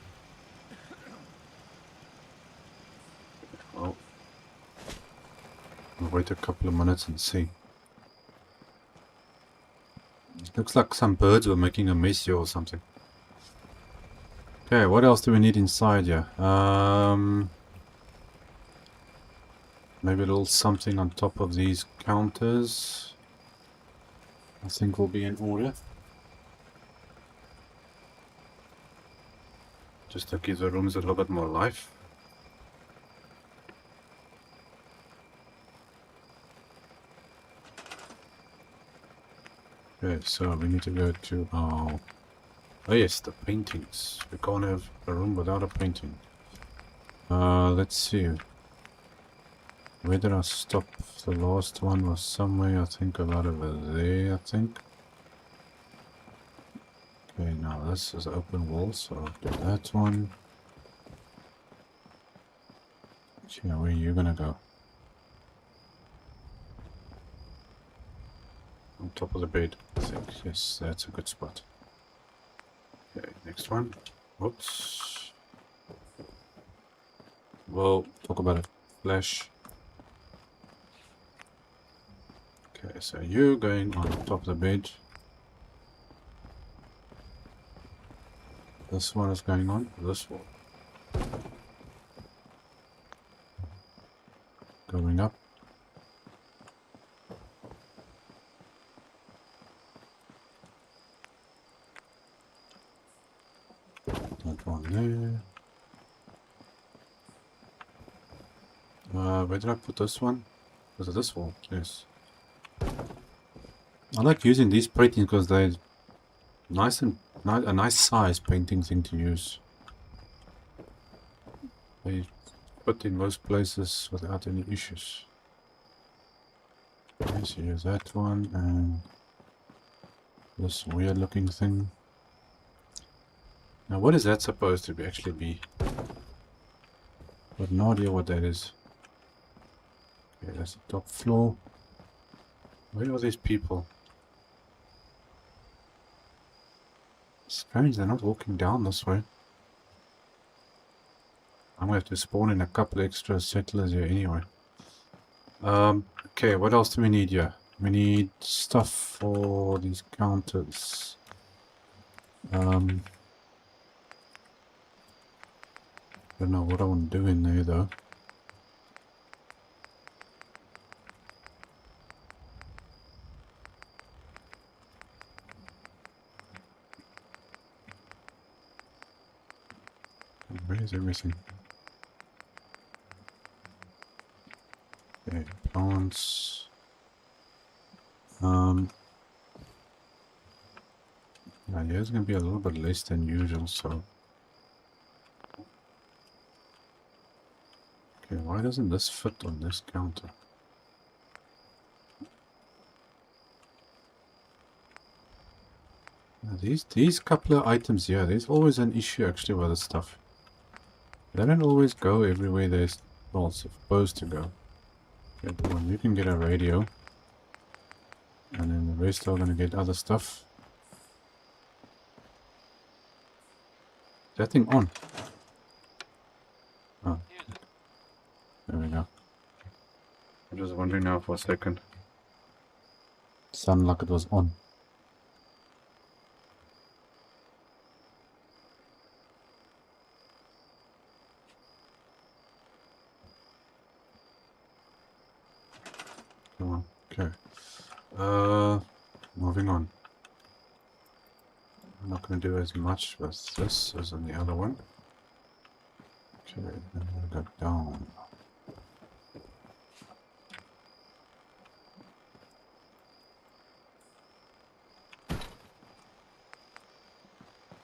Well, we'll wait a couple of minutes and see. It looks like some birds were making a mess here or something. Okay, what else do we need inside here? Maybe a little something on top of these counters. I think will be in order. Just to give the rooms a little bit more life. Okay, so we need to go to our... Oh yes, the paintings. We can't have a room without a painting. Let's see. Where did I stop? The last one was somewhere, I think, about over there, I think. Okay, now this is open wall, so I'll do that one. Okay, where are you gonna go? On top of the bed, I think. Yes, that's a good spot. Okay, next one. Whoops. We'll talk about it. Flash. Okay, so you going on top of the bed. This one is going on this wall. Going up. That one there. Where did I put this one? Was it this wall? Yes. I like using these paintings because they're nice and a nice size painting thing to use. They fit in most places without any issues. Okay, so here's that one and this weird looking thing. Now what is that supposed to be actually be? I've no idea what that is. Okay, that's the top floor. Where are these people? Strange, they're not walking down this way. I'm gonna have to spawn in a couple extra settlers here anyway. Okay, what else do we need here? We need stuff for these counters. Don't know what I want to do in there though. Where's everything? Okay, plants. Yeah, here's gonna be a little bit less than usual, so. Okay, why doesn't this fit on this counter? These couple of items here, there's always an issue actually with this stuff. They don't always go everywhere they're supposed to go. Okay, well, you can get a radio. And then the rest are gonna get other stuff. Is that thing on? Oh. There we go. I'm just wondering now for a second. Sounded like it was on. Come on. Okay. Moving on. I'm not going to do as much with this as on the other one. Okay, then we'll go down.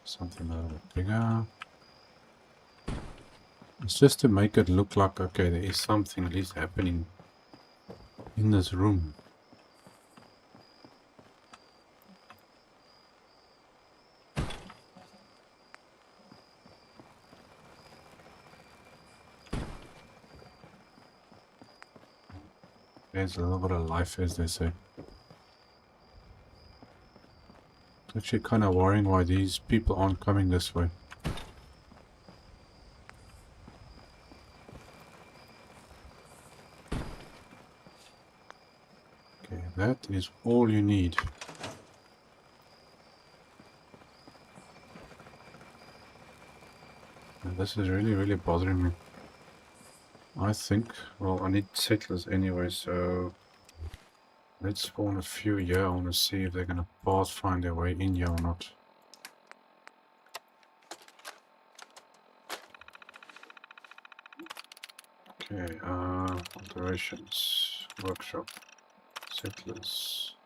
Something a little bit bigger. It's just to make it look like, okay, there is something at least happening in this room. There's a little bit of life, as they say. It's actually kind of worrying why these people aren't coming this way. Okay, that is all you need. And this is really bothering me. I think, well, I need settlers anyway, so let's spawn a few here. I want to see if they're going to find their way in here or not. Okay, operations, workshop, settlers.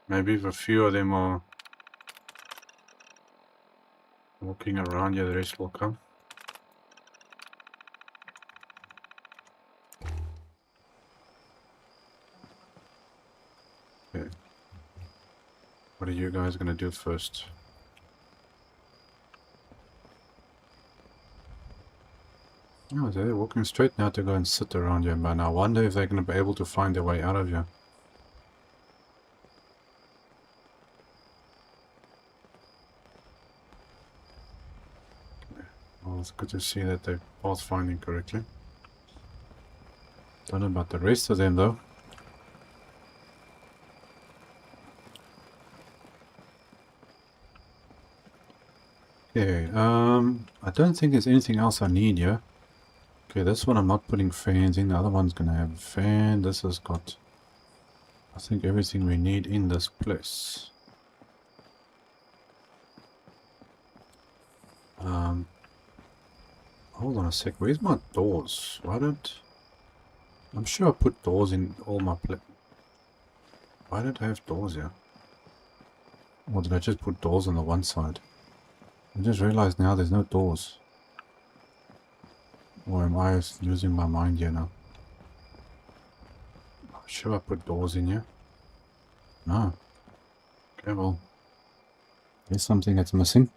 Maybe if a few of them are walking around here, the rest will come. Okay. What are you guys going to do first? Oh, they're walking straight now to go and sit around here, man. I wonder if they're going to be able to find their way out of here. Well, it's good to see that they're pathfinding correctly. Don't know about the rest of them, though. Okay, I don't think there's anything else I need here. Okay, this one I'm not putting fans in. The other one's gonna have a fan. This has got, I think, everything we need in this place. Hold on a sec. Where's my doors? Why don't... I'm sure I put doors in all my Why don't I have doors here? Or did I just put doors on the one side? I just realized now there's no doors. Or am I losing my mind here now? I'm sure I put doors in here. No. Okay, well. There's something that's missing.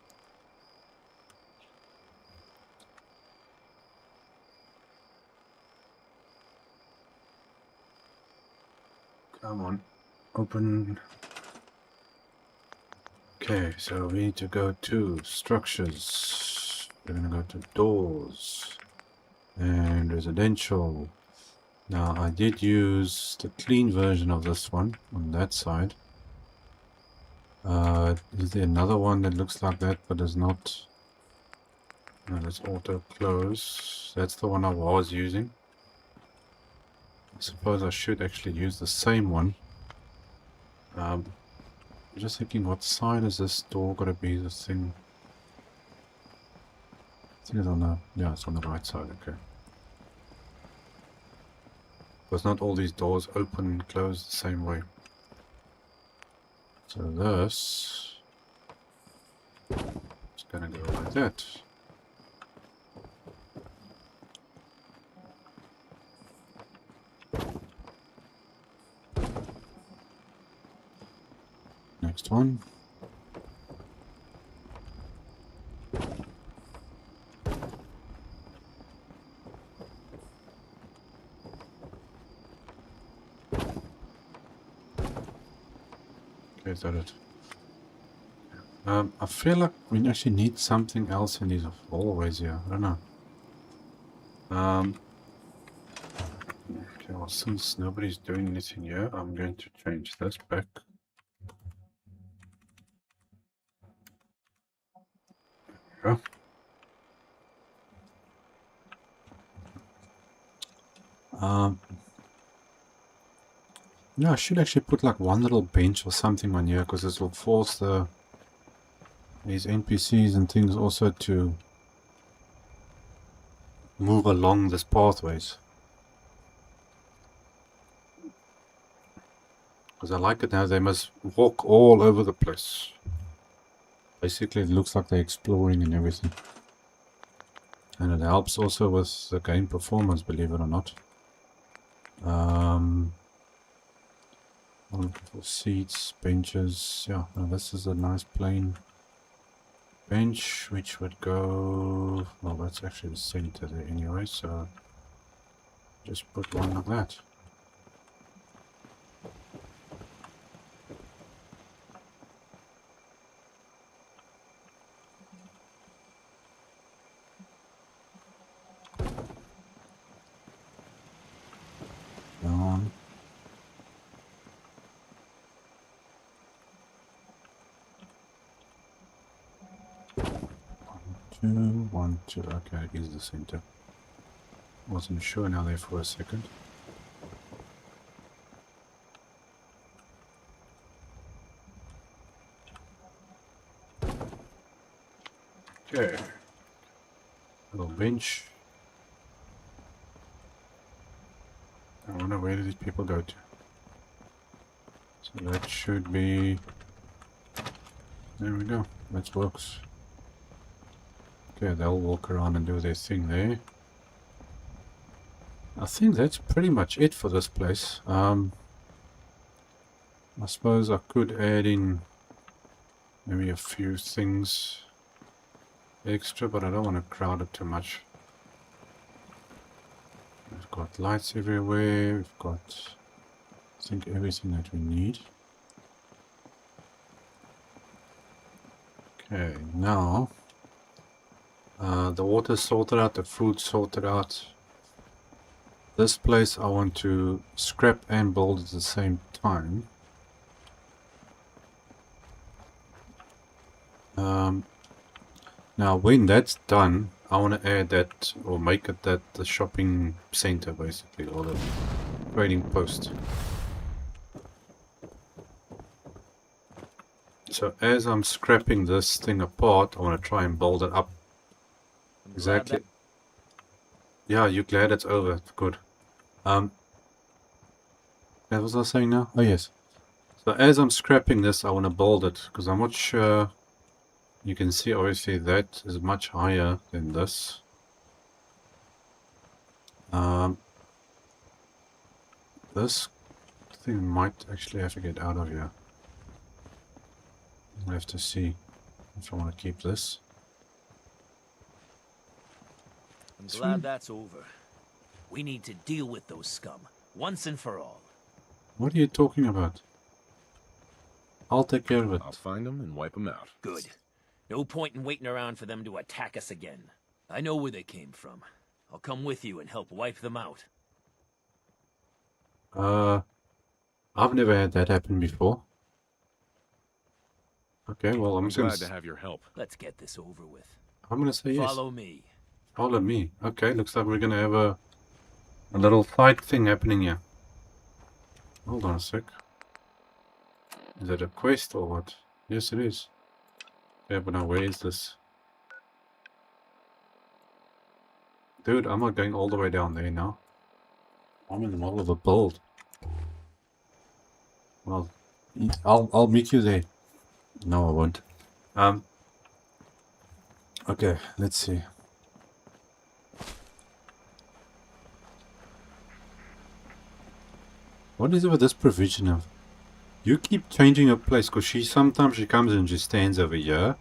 Come on. Open. Okay, so we need to go to structures. We're gonna go to doors. And residential. Now, I did use the clean version of this one on that side. Is there another one that looks like that but is not? No, that's auto close. That's the one I was using. I suppose I should actually use the same one. I'm just thinking, what side is this door going to be? This thing. I think it's on the, yeah, it's on the right side. Okay. Because not all these doors open and close the same way. So this is going to go like that. Next one. Okay, is that it? I feel like we actually need something else in these hallways here. I don't know. Okay, well, since nobody's doing anything here, I'm going to change this back. There we go. Yeah, I should actually put like one little bench or something on here, because this will force these NPCs and things also to move along this pathways. Because I like it now, they must walk all over the place. Basically, it looks like they're exploring and everything. And it helps also with the game performance, believe it or not. I'm looking for seats, benches. Yeah, no, this is a nice plain bench, which would go... Well, that's actually the center there anyway, so just put one like that. Down. One, two. Okay, it is the center. Wasn't sure now there for a second. Okay. Little bench. I wonder where do these people go to. So that should be... There we go. That works. Okay, they'll walk around and do their thing there. I think that's pretty much it for this place. I suppose I could add in maybe a few things extra, but I don't want to crowd it too much. We've got lights everywhere. We've got, I think, everything that we need. Okay, now the water's sorted out, the food's sorted out. This place I want to scrap and build at the same time. Now when that's done, I want to add that, or make it that the shopping center basically, or the trading post. So as I'm scrapping this thing apart, I want to try and build it up. Exactly. Yeah, you're glad it's over. Good. What was I saying now? Oh yes. So as I'm scrapping this, I want to build it, because I'm not sure. You can see obviously that is much higher than this. This thing might actually have to get out of here. I'll have to see if I want to keep this. I'm glad that's over. We need to deal with those scum, once and for all. What are you talking about? I'll take care of it. I'll find them and wipe them out. Good. No point in waiting around for them to attack us again. I know where they came from. I'll come with you and help wipe them out. I've never had that happen before. Okay, well, I'm glad to have your help. Let's get this over with. I'm gonna say yes. Follow me. Follow me. Okay, looks like we're gonna have a little fight thing happening here. Hold on a sec. Is that a quest or what? Yes, it is. Yeah, but now where is this? Dude, I'm not going all the way down there now. I'm in the middle of a build. Well, I'll meet you there. No, I won't. Okay, let's see. What is it with this provision of? You keep changing her place, because sometimes she comes and she stands over here,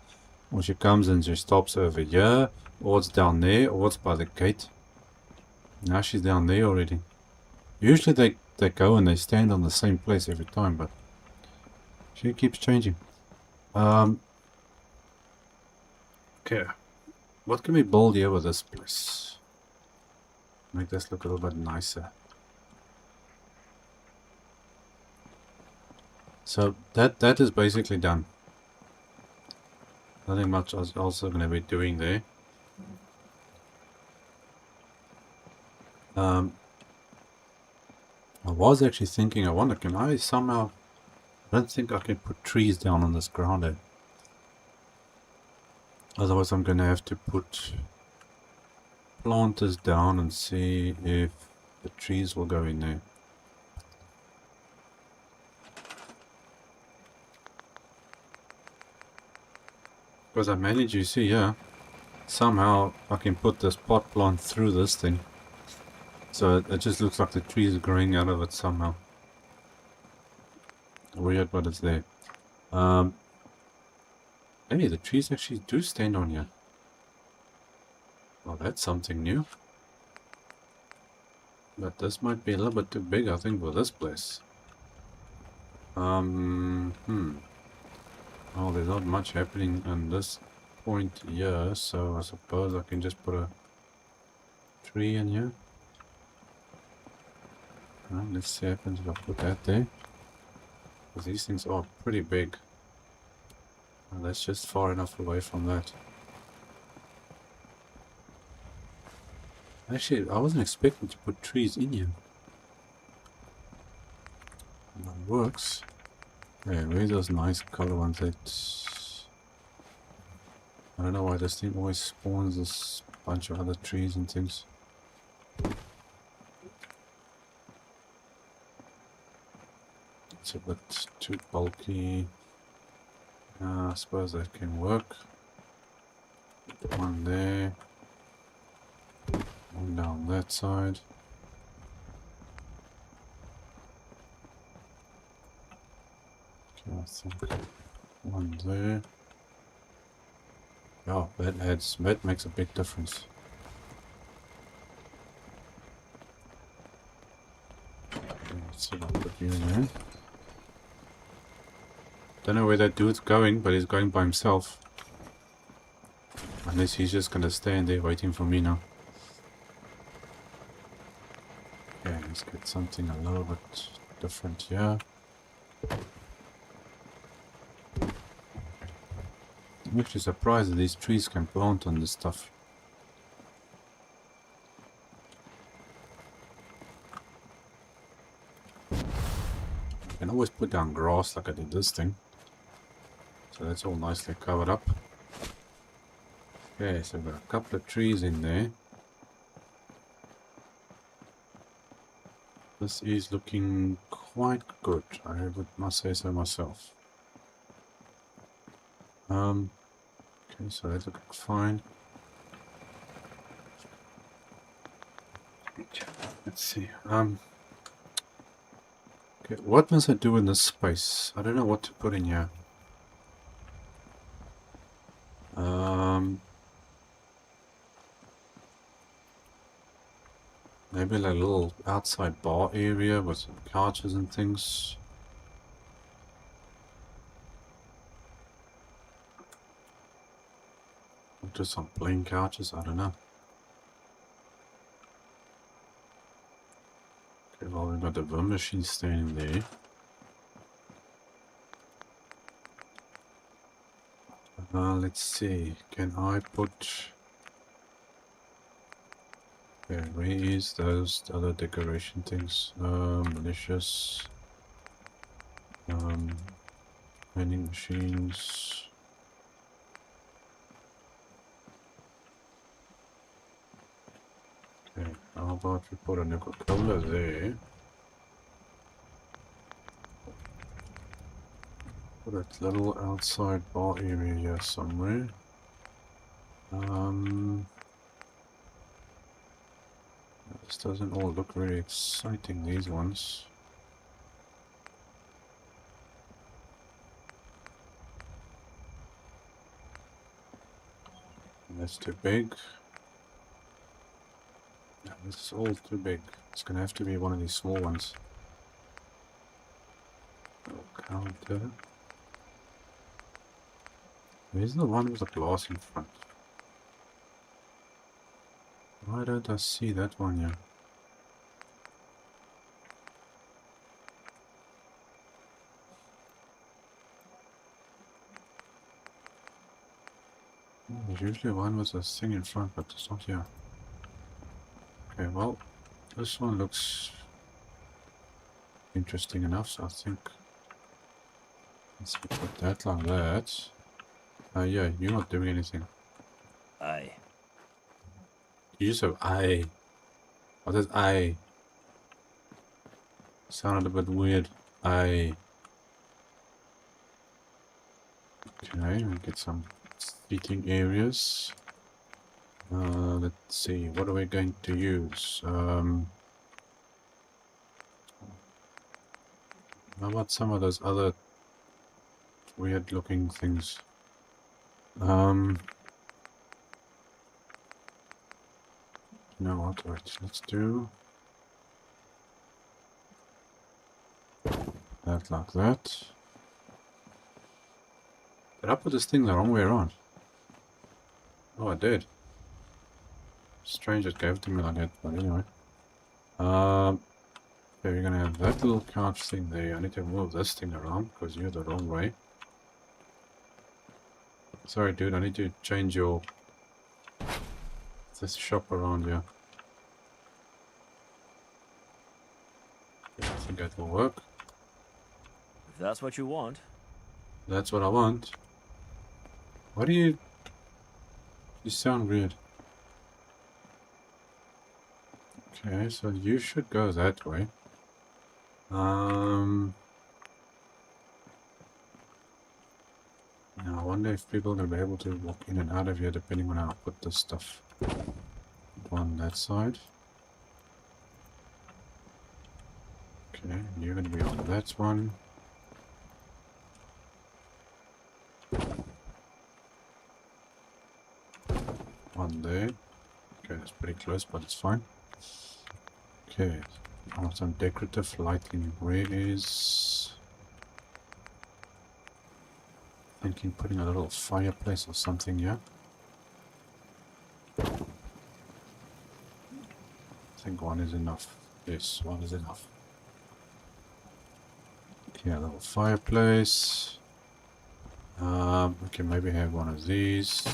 or she comes and she stops over here, or it's down there, or it's by the gate. Now she's down there already. Usually they go and they stand on the same place every time, but she keeps changing. Okay, what can we build here with this place? Make this look a little bit nicer. So that is basically done. Nothing much else also going to be doing there. I was actually thinking, I wonder, can I somehow... I don't think I can put trees down on this ground there. Otherwise I'm gonna have to put planters down and see if the trees will go in there. Because I managed, you see, yeah, somehow I can put this pot plant through this thing. So it just looks like the trees are growing out of it somehow. Weird, but it's there. Hey, the trees actually do stand on here. Well, that's something new. But this might be a little bit too big, I think, for this place. Oh, there's not much happening on this point here, so I suppose I can just put a tree in here. Let's see what happens if I put that there. Because these things are pretty big. And that's just far enough away from that. Actually, I wasn't expecting to put trees in here. That works. Yeah, where's those nice color ones that... I don't know why this thing always spawns this bunch of other trees and things. It's a bit too bulky. I suppose that can work. One there. One down that side. Okay, I think one there. Oh, that makes a big difference. Let's see if I put you in there. Don't know where that dude's going, but he's going by himself. Unless he's just gonna stand there waiting for me now. Okay, let's get something a little bit different here. I'm actually surprised that these trees can plant on this stuff. I can always put down grass like I did this thing. So that's all nicely covered up. Okay, so we've got a couple of trees in there. This is looking quite good, must say so myself. Okay, so that looks fine. Let's see. Okay, what must I do in this space? I don't know what to put in here. Maybe like a little outside bar area with some couches and things. Or just some plain couches, I don't know. Okay, well, we've got the worm machine standing there. Let's see, can I put... Okay, where is those other decoration things? Malicious. Vending machines. Okay, how about we put a Coca-Cola there? Put a little outside bar area here somewhere. This doesn't all look very exciting, these ones. That's too big. Yeah, this is all too big. It's gonna have to be one of these small ones. Little counter. Where's the one with the glass in front? Why don't I see that one here? There's usually one with a thing in front, but it's not here. Okay, well, this one looks interesting enough, so I think let's put that like that. Yeah, you're not doing anything. Aye. You just have I. What is I? Sounded a bit weird. I. Okay, we get some seating areas. Let's see, what are we going to use? How about some of those other weird looking things? You know what, right, let's do that like that. Did I put this thing the wrong way around? Oh, I did. Strange it gave it to me like that, but anyway. Okay, we're gonna have that little couch thing there. I need to move this thing around because you're the wrong way. Sorry, dude, I need to change this shop around here. Yeah, I think that will work. If that's what you want. That's what I want. What do you... You sound weird. Okay, so you should go that way. Now I wonder if people are going to be able to walk in and out of here depending on how I put this stuff. On that side. Okay, you're going to be on that one. One there. Okay, that's pretty close, but it's fine. Okay, I want some decorative lighting. Where is... Thinking putting a little fireplace or something here. I think one is enough. Yes, one is enough. Okay, a little fireplace. We can maybe have one of these.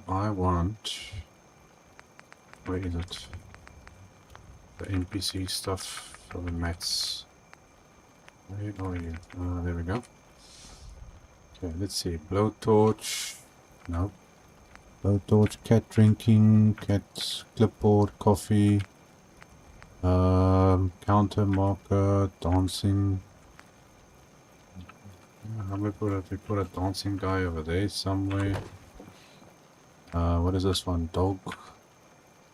I want... Where is it? The NPC stuff for the mats. Where are you? There we go. Okay, let's see. Blowtorch. No. Blowtorch, cat drinking, cat clipboard, coffee. Counter marker, dancing. How we put a dancing guy over there somewhere. What is this one? Dog.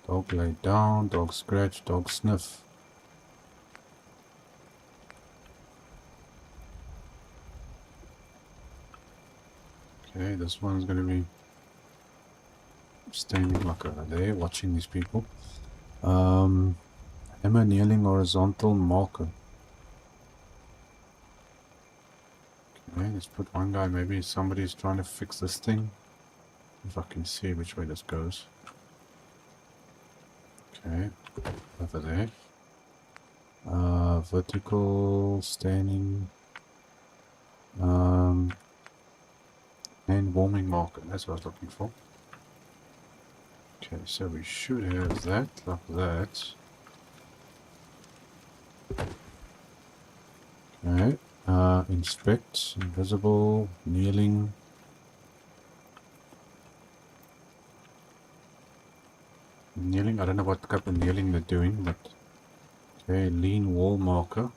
Dog lay down, dog scratch, dog sniff. Okay, this one's gonna be standing like over there, watching these people. Hammer, kneeling, horizontal marker. Okay, let's put one guy. Maybe somebody's trying to fix this thing. If I can see which way this goes. Okay, over there. Vertical, standing. And warming marker. That's what I was looking for. Okay, so we should have that like that. Okay, inspect, invisible, kneeling. Kneeling, I don't know what type of kneeling they're doing, but okay, lean wall marker.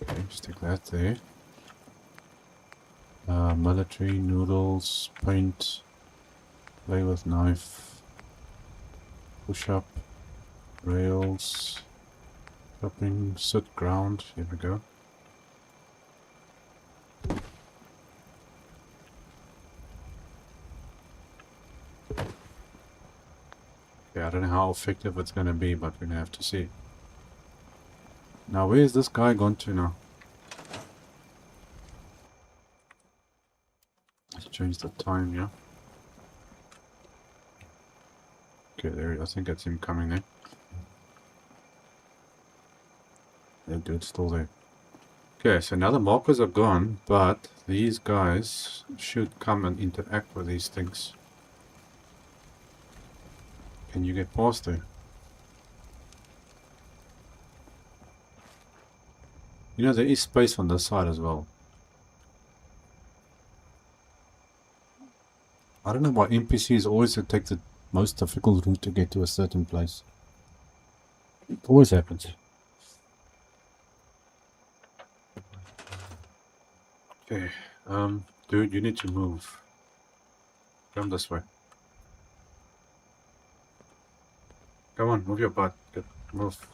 Okay, stick that there. Military, noodles, paint, play with knife, push up, rails, shopping, sit ground, here we go. Yeah, I don't know how effective it's going to be, but we're going to have to see. Now, where is this guy gone to now? Let's change the time, yeah. Okay, there, I think that's him coming there. Yeah, dude, still there. Okay, so now the markers are gone, but these guys should come and interact with these things. Can you get past there? You know, there is space on this side as well. I don't know why NPCs always take the most difficult route to get to a certain place. It always happens. Okay, dude, you need to move. Come this way. Come on, move your butt. Move.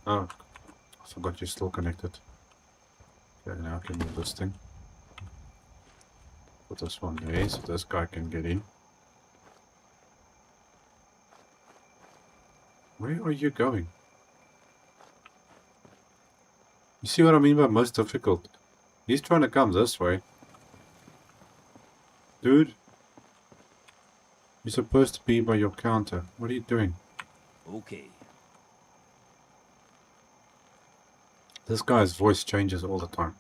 Oh, I forgot you're still connected. Okay, now I can move this thing. Put this one there so this guy can get in. Where are you going? You see what I mean by most difficult? He's trying to come this way. Dude, you're supposed to be by your counter. What are you doing? Okay. This guy's voice changes all the time.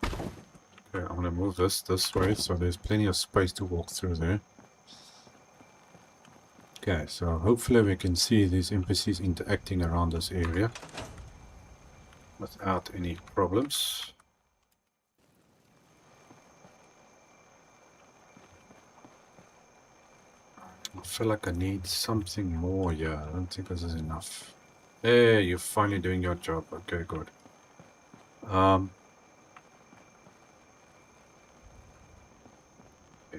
Okay, I'm gonna move this way so there's plenty of space to walk through there. Okay, so hopefully we can see these NPCs interacting around this area without any problems. I feel like I need something more here. I don't think this is enough. Hey, you're finally doing your job. Okay, good. Okay,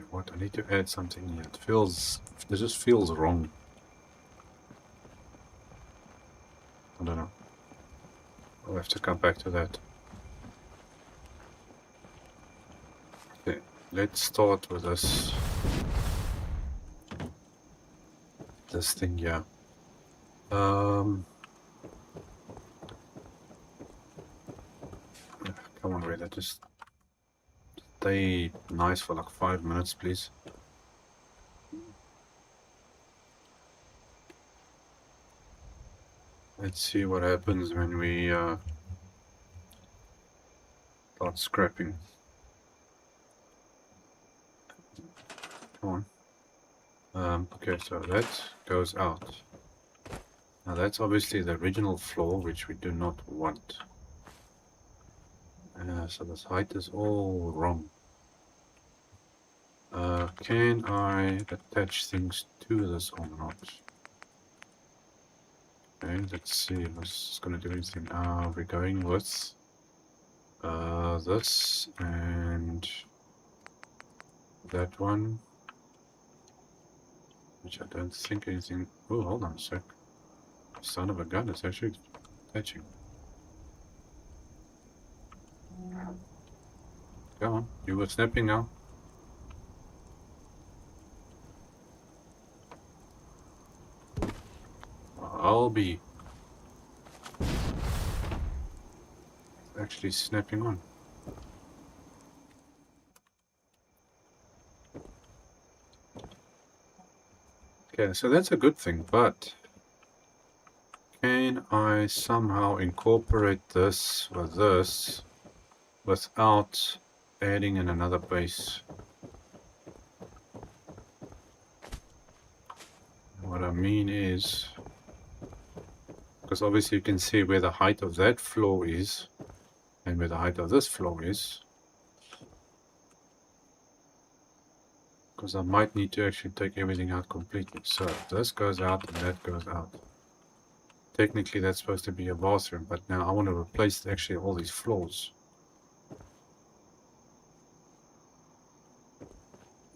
what? I need to add something here. It just feels wrong. I don't know. I'll have to come back to that. Okay, let's start with this thing here. Come on, Raider, just stay nice for like 5 minutes, please. Let's see what happens when we start scrapping. Come on. Okay, so that goes out. Now that's obviously the original floor, which we do not want. So this height is all wrong. Can I attach things to this or not? Okay, let's see if this is going to do anything. We're going with this and that one, which I don't think anything. Oh, hold on a sec. Son of a gun, it's actually attaching. Come on, you were snapping now. I'll be actually snapping on. Okay, so that's a good thing, but can I somehow incorporate this without adding in another base? What I mean is, because obviously you can see where the height of that floor is and where the height of this floor is. Because I might need to actually take everything out completely. So this goes out and that goes out. Technically that's supposed to be a bathroom, but now I want to replace actually all these floors.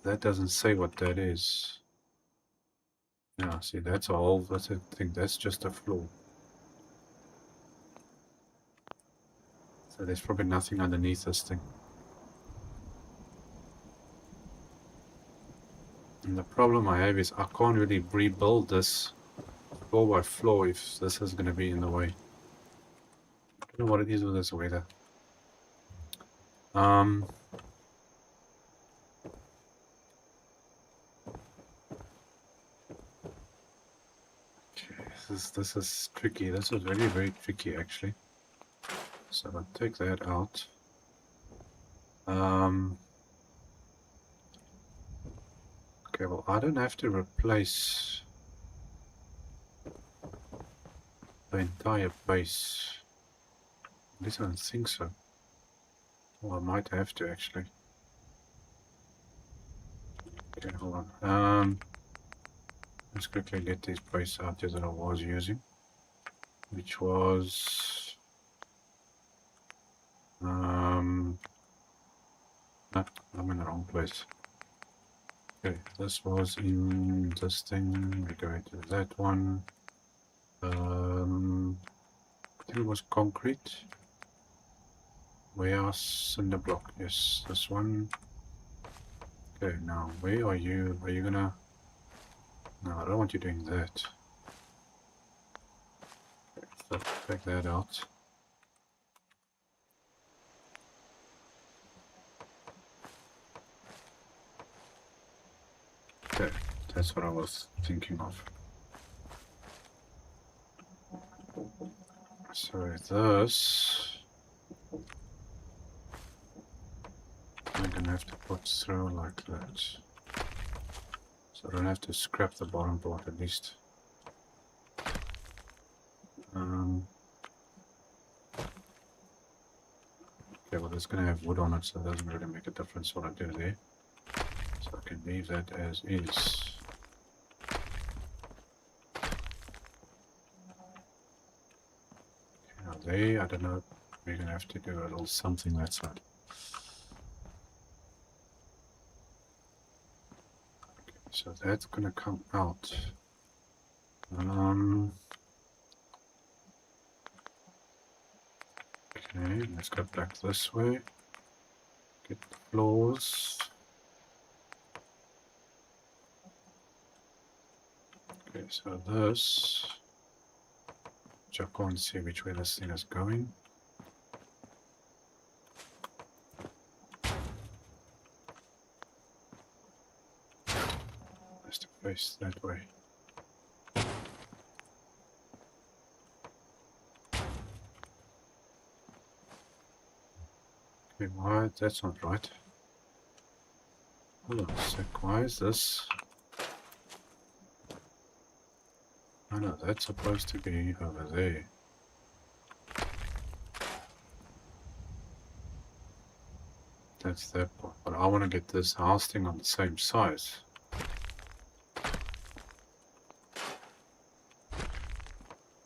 That doesn't say what that is. Yeah, see, that's a whole, that's a thing, that's just a floor. So there's probably nothing underneath this thing. And the problem I have is I can't really rebuild this floor by floor if this is going to be in the way. I don't know what it is with this weather. Okay, this is tricky. This is very, very tricky actually. So I'll take that out. Okay, well, I don't have to replace the entire base. At least I don't think so. Well, I might have to actually. Okay, hold on. Let's quickly get this base out here that I was using, which was no, I'm in the wrong place. Okay, this was in this thing. We go into that one. I think it was concrete. Where cinder block? Yes, this one. Okay, now where are you? Are you gonna? No, I don't want you doing that. Okay, so take that out. Okay, that's what I was thinking of. So this I'm gonna have to put through like that. So I don't have to scrap the bottom part at least. Okay, well it's gonna have wood on it, so it doesn't really make a difference what I do there. So I can leave that as is. Okay, now there, I don't know, we're gonna have to do a little something that side. Okay, so that's gonna come out. Okay, let's go back this way. Get the floors. Okay, so this, which I can't see which way this thing is going. Has to face that way. Okay, why? That's not right. Hold on a sec, why is this? Oh no, that's supposed to be over there. That's that part. But I want to get this house thing on the same size.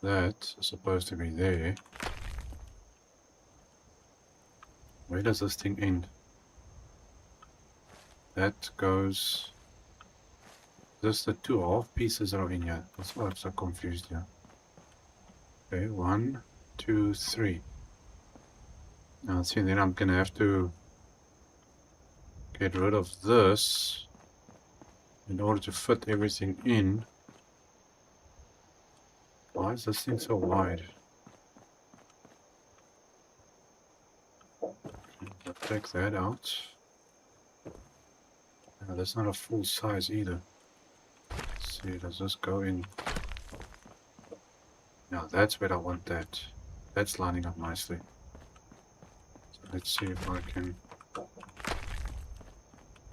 That is supposed to be there. Where does this thing end? That goes... This the 2 half pieces are in here. That's why I'm so confused here. Okay, 1, 2, 3. Now see, then I'm gonna have to get rid of this in order to fit everything in. Why is this thing so wide? I'll take that out. No, that's not a full size either. Let's see, does this go in? Now that's where I want that. That's lining up nicely. So let's see if I can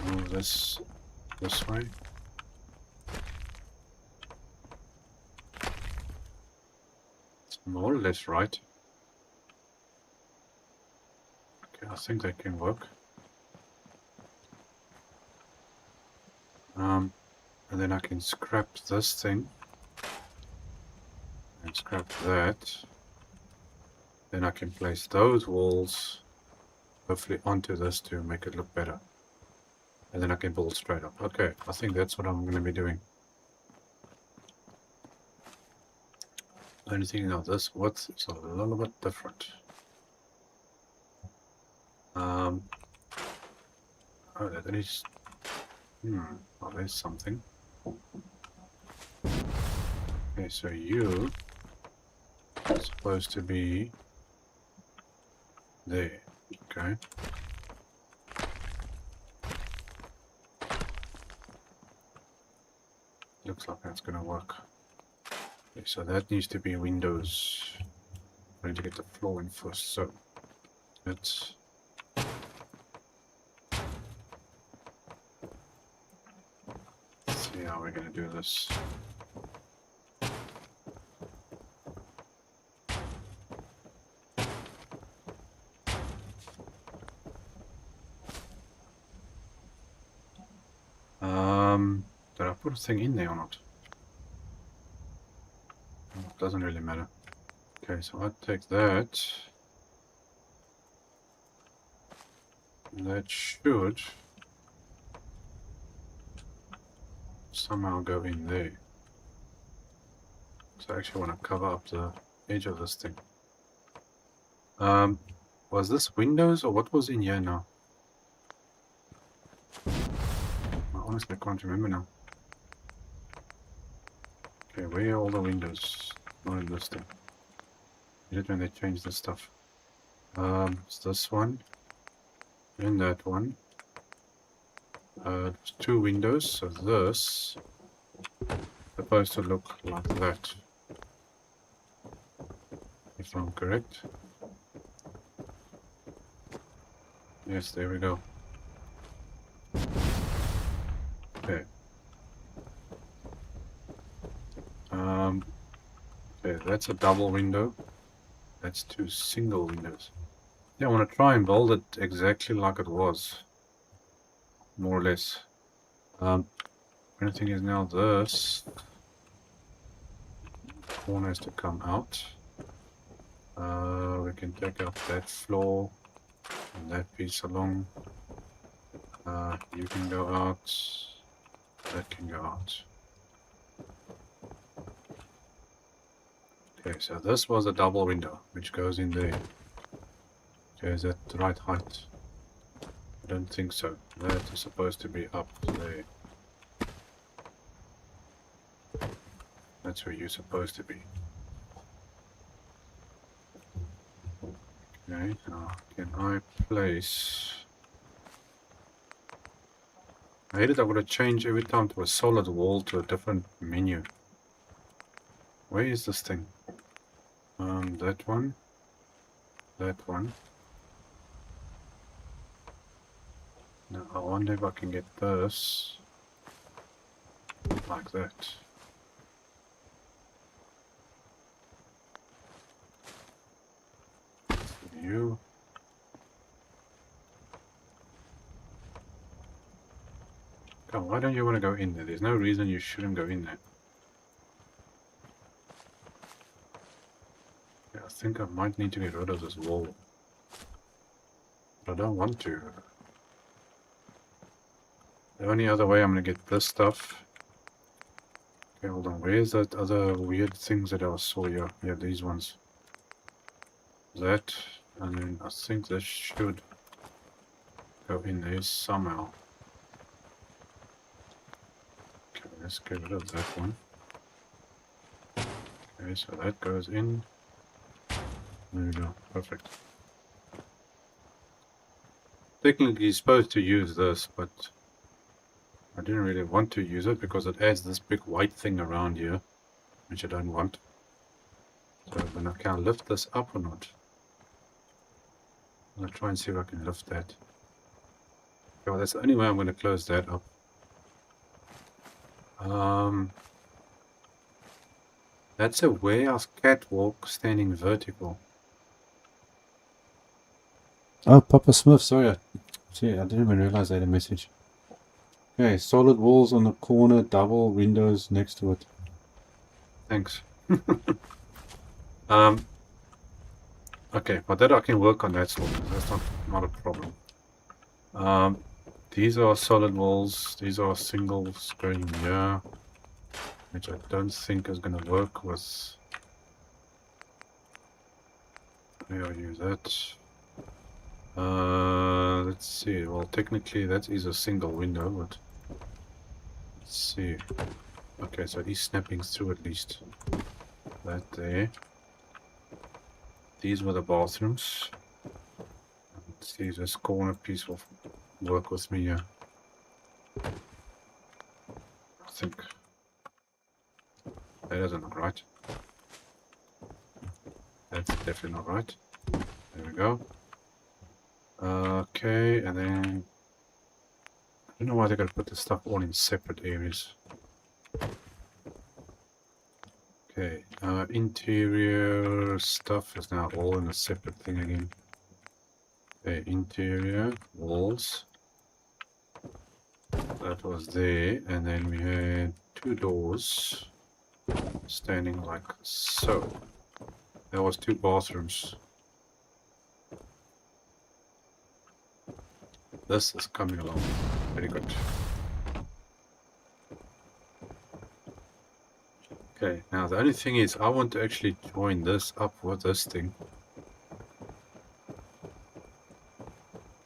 move this way. It's more or less right. Okay, I think that can work. And then I can scrap this thing and scrap that. Then I can place those walls hopefully onto this to make it look better. And then I can build straight up. Okay, I think that's what I'm going to be doing. Only thing now, this width is a little bit different. Oh, that is... oh, there's something. Okay, so you are supposed to be there. Okay. Looks like that's gonna work. Okay, so that needs to be windows. I need to get the floor in first, so let's how we're gonna do this. Did I put a thing in there or not? It doesn't really matter. Okay, so I take that. That should somehow go in there. So I actually want to cover up the edge of this thing. Was this windows or what was in here now? I honestly can't remember now. Okay, where are all the windows? Not in this thing. Is it when they change the stuff? It's this one. And that one. There's 2 windows, so this is supposed to look like that. If I'm correct. Yes, there we go. Okay. Okay, that's a double window. That's 2 single windows. Yeah, I want to try and build it exactly like it was. More or less. Anything is now this corner has to come out. We can take out that floor and that piece along. You can go out. That can go out. Okay, so this was a double window which goes in there. Okay, is that the right height? I don't think so. That is supposed to be up there. That's where you're supposed to be. Okay, now can I place... I hate it, I would have changed every time to a solid wall to a different menu. Where is this thing? That one. That one. Now I wonder if I can get this like that. You. Come on, why don't you want to go in there? There's no reason you shouldn't go in there. Yeah, I think I might need to get rid of this wall. But I don't want to. The only other way I'm going to get this stuff... Okay, hold on. Where's that other weird things that I saw here? Yeah, these ones. That, and then I think this should go in there somehow. Okay, let's get rid of that one. Okay, so that goes in. There we go, perfect. Technically you're supposed to use this, but I didn't really want to use it because it adds this big white thing around here, which I don't want. So then I can lift this up or not. I'm going to try and see if I can lift that. Okay, well that's the only way I'm going to close that up. That's a warehouse catwalk standing vertical. Oh, Papa Smith, sorry. I didn't even realize I had a message. Okay, solid walls on the corner, double windows next to it. Thanks. Okay, but that I can work on that sort. That's not a problem. These are solid walls. These are singles going here, which I don't think is going to work with. Maybe I'll use that. Let's see. Well, technically that is a single window, but let's see. Okay, so he's snapping through at least. That there. These were the bathrooms. Let's see, this corner piece will work with me here. I think that doesn't look right. That's definitely not right. There we go. Okay, and then I don't know why they gotta put this stuff all in separate areas. Okay, interior stuff is now all in a separate thing again. Okay, interior, walls. That was there, and then we had 2 doors standing like so. There was 2 bathrooms. This is coming along very good. Okay, now the only thing is I want to actually join this up with this thing.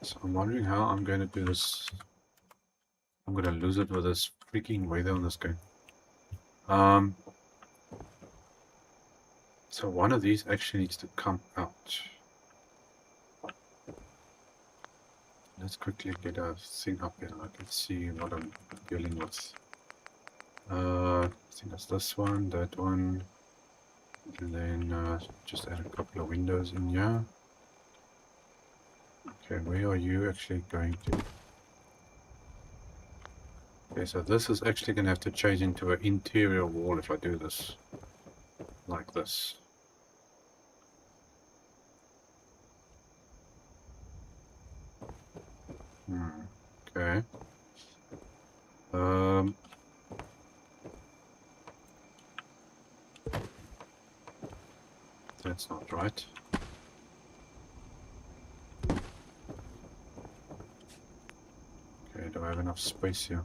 So I'm wondering how I'm going to do this. I'm going to lose it with this freaking weather on this game. So one of these actually needs to come out. Let's quickly get a thing up here. I can see what I'm dealing with. I think that's this one, that one. And then just add a couple of windows in here. Okay, where are you actually going to? Okay, so this is actually going to have to change into an interior wall if I do this. Like this. Okay. That's not right. Okay, do I have enough space here?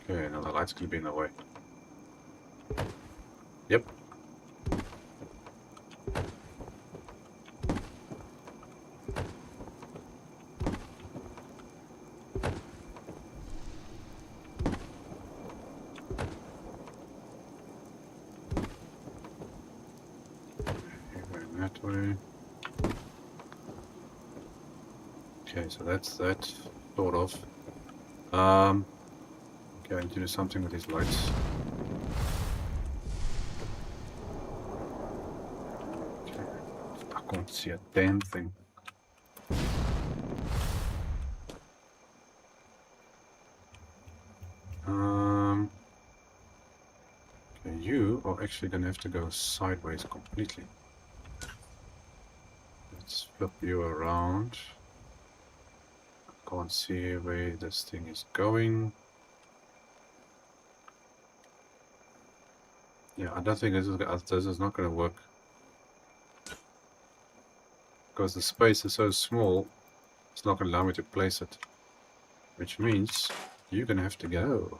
Okay, now the light's gonna be in the way. Yep. Going that way. Okay, so that's that sort of. Okay, I need to do something with these lights. Okay, I can't see a damn thing. Okay, you are actually gonna have to go sideways completely. Let's flip you around. I can't see where this thing is going. Yeah, I don't think this is not going to work. Because the space is so small, it's not going to allow me to place it. Which means you're going to have to go.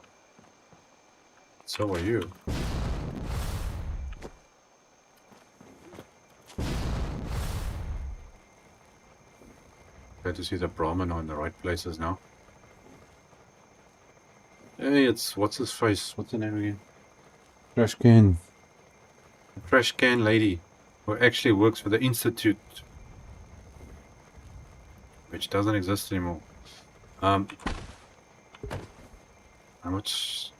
So are you. Glad to see the Brahmin are in the right places now. Hey, it's what's his face? What's the name again? Trash can. The trash can lady, who actually works for the Institute, which doesn't exist anymore. How much?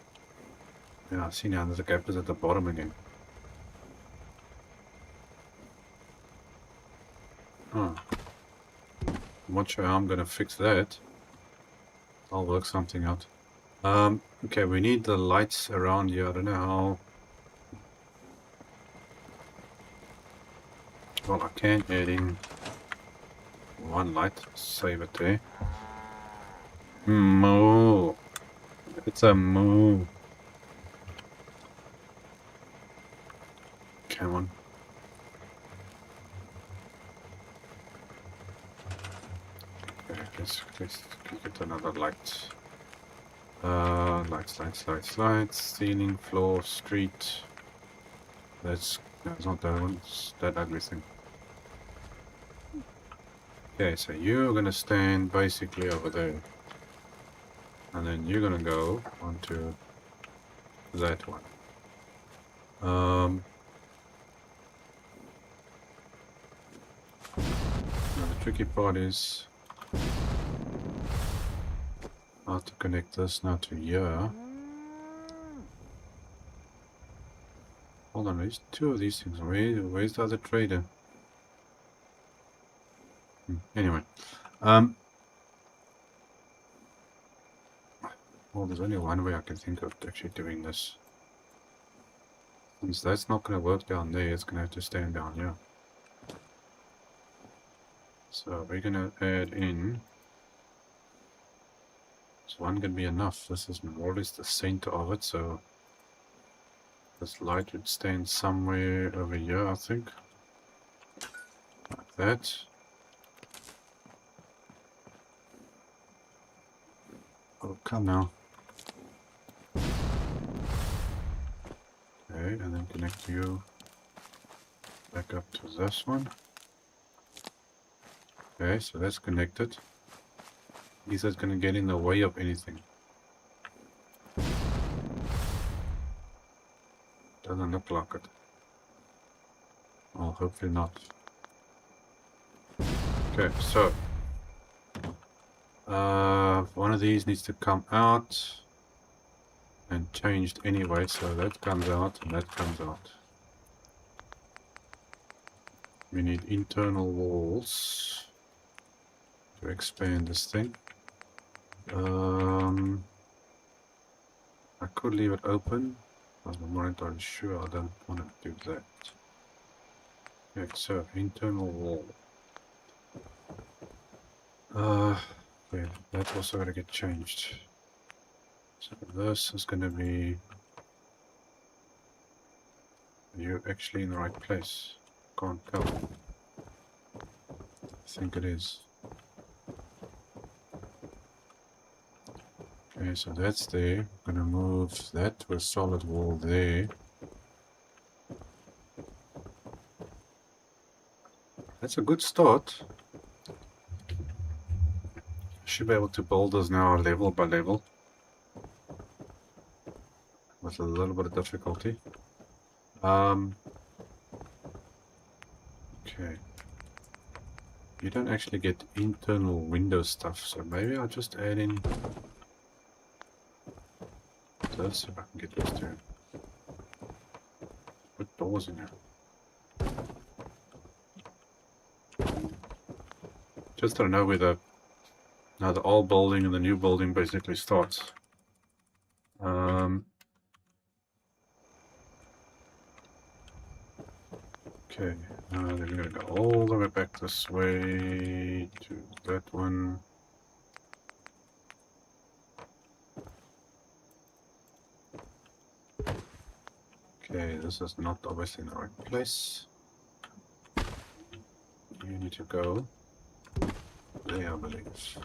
Yeah, I see now there's a gap is at the bottom again. Oh. I'm not sure how I'm gonna fix that. I'll work something out. Okay, we need the lights around here. I don't know how. Well, I can add in one light. Save it there. Moo. It's a moo. Come on. Okay, let's get another light. Lights. Ceiling, floor, street. That's not that one. It's that ugly thing. Okay, so you're gonna stand basically over there. And then you're gonna go onto that one. Now the tricky part is how to connect this now to here. Hold on, there's two of these things. Where's the other trader? Anyway. Well, there's only one way I can think of actually doing this. Since that's not going to work down there, it's going to have to stand down here. So we're going to add in... So one can be enough. This is more or less the center of it, so... This light would stand somewhere over here, I think. Like that. Oh, come now. Okay, and then connect you back up to this one. Okay, so that's connected. Is that going to get in the way of anything? Doesn't look like it. Well, hopefully not. Okay, so one of these needs to come out and changed anyway, so that comes out and that comes out. We need internal walls to expand this thing. I could leave it open, but I'm not entirely sure. I don't want to do that. Okay, so internal wall. Okay, that's also going to get changed. So this is going to be... You're actually in the right place. Can't tell. I think it is. Okay, so that's there. I'm going to move that to a solid wall there. That's a good start. Should be able to build this now level by level. With a little bit of difficulty. Okay. You don't actually get internal window stuff, so maybe I'll just add in this if I can get this to put doors in here. Just don't know where the old building and the new building basically starts. Okay, then we're going to go all the way back this way to that one. Okay, this is not obviously in the right place. You need to go there, I believe.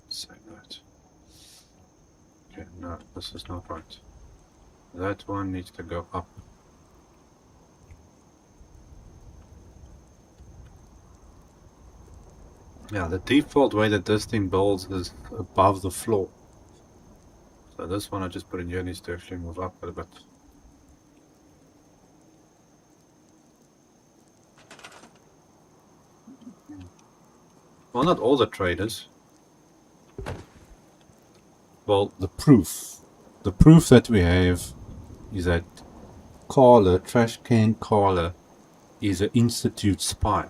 Save that. Okay, no, this is not right. That one needs to go up. Yeah, the default way that this thing builds is above the floor. So this one I just put in here needs to actually move up a bit. Well, not all the traders. Well, the proof that we have is that Carla, Trash Can Carla, is an Institute spy.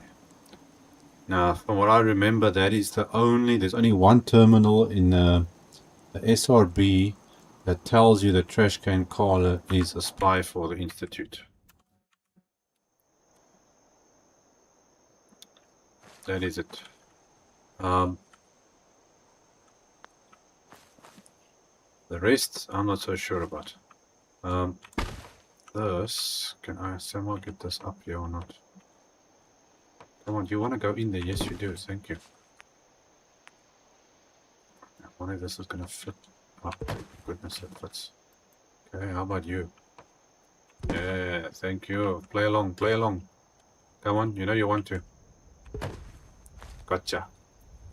Now, from what I remember, there's only one terminal in the SRB that tells you that Trash Can Carla is a spy for the Institute. That is it. The rest, I'm not so sure about. This, can I somehow get this up here or not? Come on, you want to go in there? Yes, you do. Thank you. I wonder if this is going to fit. Oh, goodness, it fits. Okay, how about you? Yeah, thank you. Play along, play along. Come on, you know you want to. Gotcha.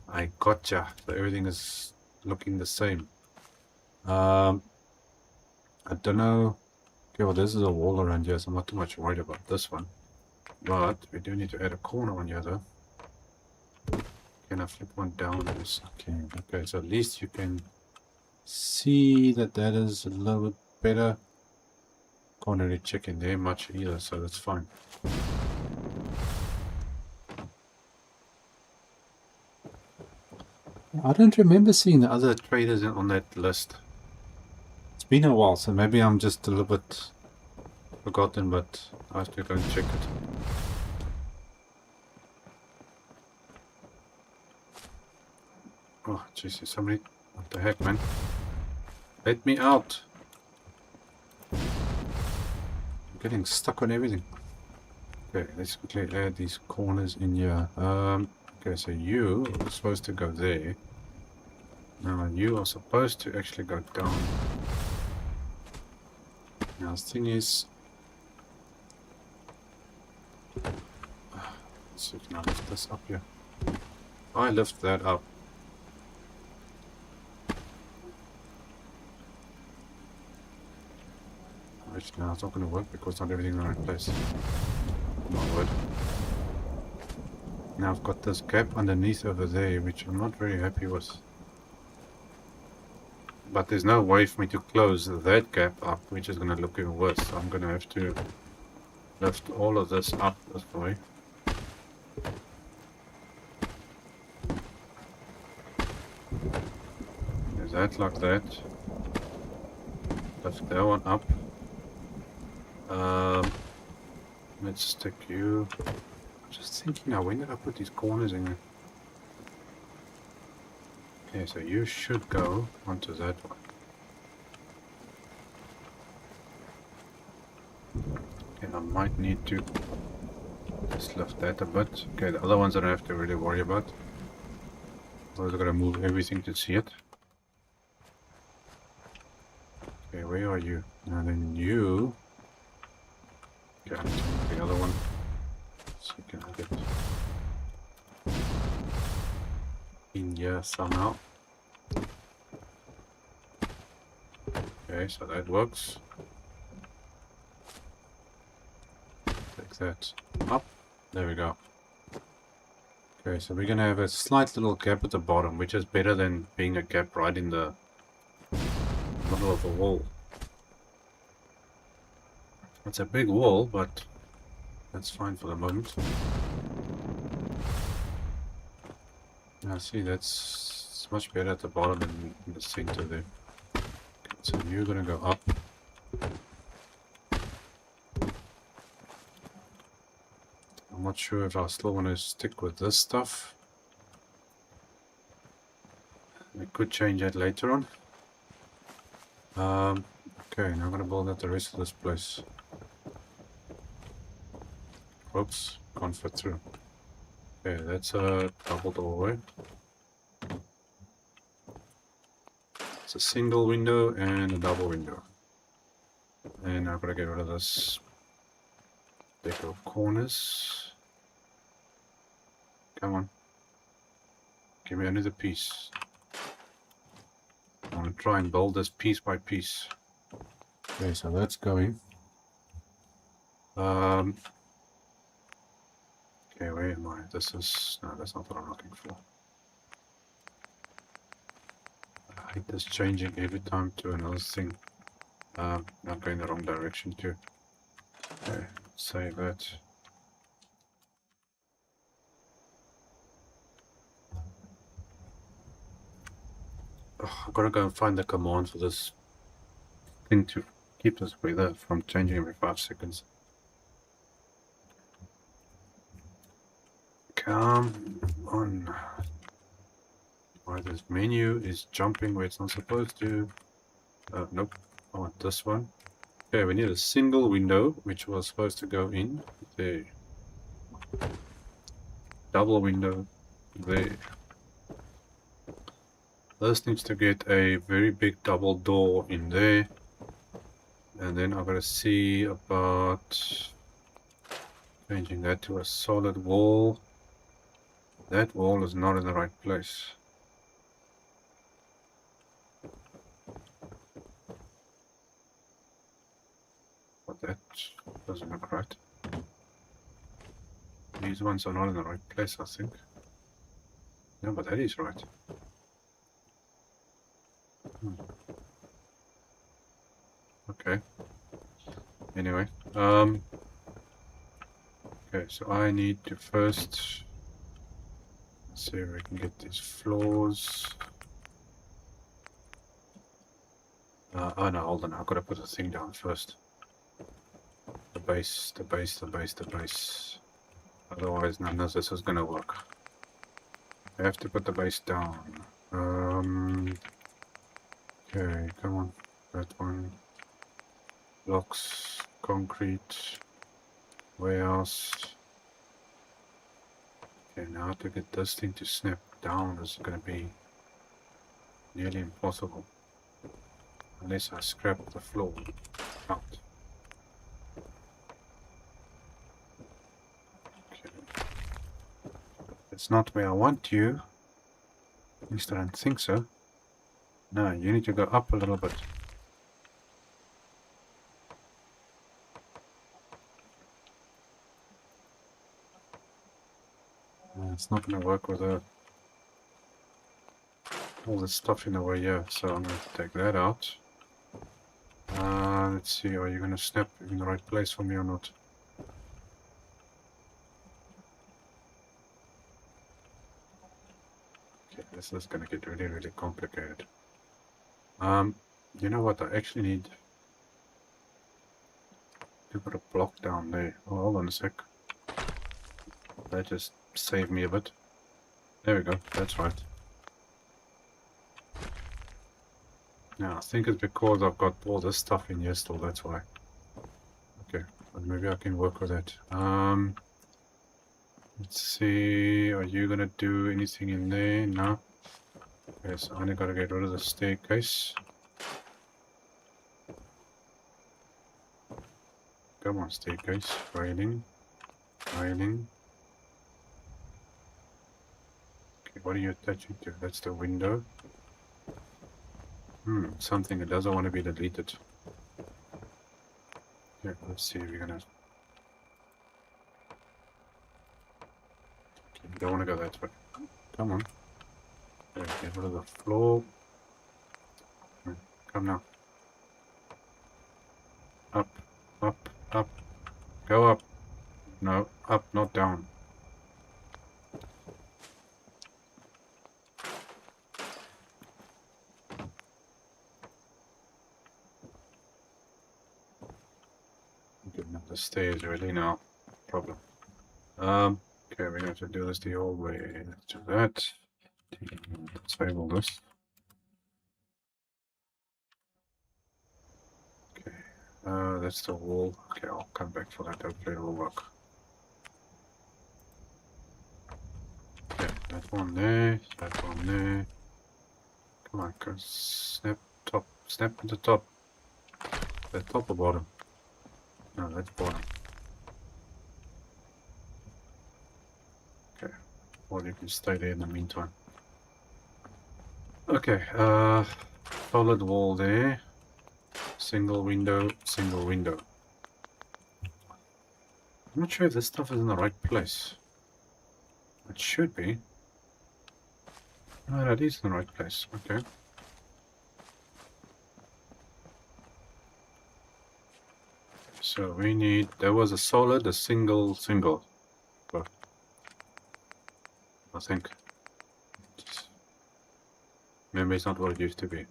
I gotcha. So everything is looking the same. I don't know. Okay, well, this is a wall around here, so I'm not too much worried about this one. But we do need to add a corner on here, though. Can can I flip one down? Yes, okay. Okay, so at least you can see that that is a little bit better. Can't really check in there much either, so that's fine. I don't remember seeing the other traders on that list. It's been a while, so maybe I'm just a little bit forgotten, but I have to go and check it. Oh, jeez, somebody... What the heck, man? Let me out! I'm getting stuck on everything. Okay, let's quickly add these corners in here. Okay, so you are supposed to go there. Now you are supposed to actually go down. Now the thing is... So can I lift this up here? I lift that up. Actually, no, it's not going to work because not everything's in the right place. My word. Now I've got this gap underneath over there, which I'm not very happy with. But there's no way for me to close that gap up, which is going to look even worse. So I'm going to have to lift all of this up this way. There's that like that. Lift that one up. Let's stick you. Just thinking now, when did I put these corners in? Okay, so you should go onto that one. Okay, I might need to just lift that a bit. Okay, the other ones I don't have to really worry about. Otherwise I'm gonna move everything to see it. Okay, where are you? And then you... Okay, the other one. So you can get in here somehow. Okay, so that works. Take that up. There we go. Okay, so we're gonna have a slight little gap at the bottom, which is better than being a gap right in the middle of the wall. It's a big wall, but that's fine for the moment. Now see, that's much better at the bottom than in the center there. Okay, so you're gonna go up. I'm not sure if I still want to stick with this stuff. We could change that later on. Okay, now I'm gonna build out the rest of this place. Oops, can't fit through. Okay, that's a double doorway. It's a single window and a double window. And I'm gonna get rid of this deck of corners. Come on. Give me another piece. I want to try and build this piece by piece. Okay, so that's going. Okay, where am I? This is... No, that's not what I'm looking for. I hate this changing every time to another thing. Not going the wrong direction too. Okay, save that. Oh, I've got to go and find the command for this thing to keep this weather from changing every 5 seconds. Come on. Why this menu is jumping where it's not supposed to. Nope. I want this one. Okay, we need a single window, which was supposed to go in there. Double window there. This needs to get a very big double door in there. And then I'm going to see about changing that to a solid wall. That wall is not in the right place. But that doesn't look right. These ones are not in the right place, I think. Yeah, but that is right. Okay. Anyway, okay, so I need to first see if we can get these floors. Oh no, hold on, I've got to put the thing down first. The base, the base, the base, the base. Otherwise, none of this is gonna work. I have to put the base down. Okay, come on. That one. Blocks, concrete, warehouse. Okay, now to get this thing to snap down is gonna be nearly impossible. Unless I scrap the floor out. Okay. It's not where I want you. At least I don't think so. No, you need to go up a little bit. It's not going to work with all this stuff in the way here, so I'm going to take that out. Let's see, are you going to snap in the right place for me or not? Okay, this is going to get really, really complicated. You know what, I actually need to put a block down there. Oh, hold on a sec. That just saved me a bit. There we go, that's right. Now, I think it's because I've got all this stuff in here still, that's why. Okay, but maybe I can work with it. Let's see, are you gonna do anything in there? No? Okay, so I only gotta get rid of the staircase. Come on, staircase. Railing. Railing. Okay, what are you attaching to? That's the window. Something that doesn't want to be deleted. Yeah, let's see, we're gonna... Okay, don't want to go that way. Come on. Okay, get rid of the floor. Come now. Up, up, up. Go up. No, up, not down. Getting up the stairs really now. Problem. Okay, we're going to do this the old way. Let's do that. Disable this. Okay. That's the wall. Okay, I'll come back for that. Hopefully it will work. Okay, that one there. That one there. Come on, go snap top. Snap to the top. That top or bottom? No, that's bottom. Okay. Well, you can stay there in the meantime. Okay, solid wall there. Single window, single window. I'm not sure if this stuff is in the right place. It should be. No, that is in the right place. Okay. So we need, there was a solid, a single. Oh, I think. Maybe it's not what it used to be.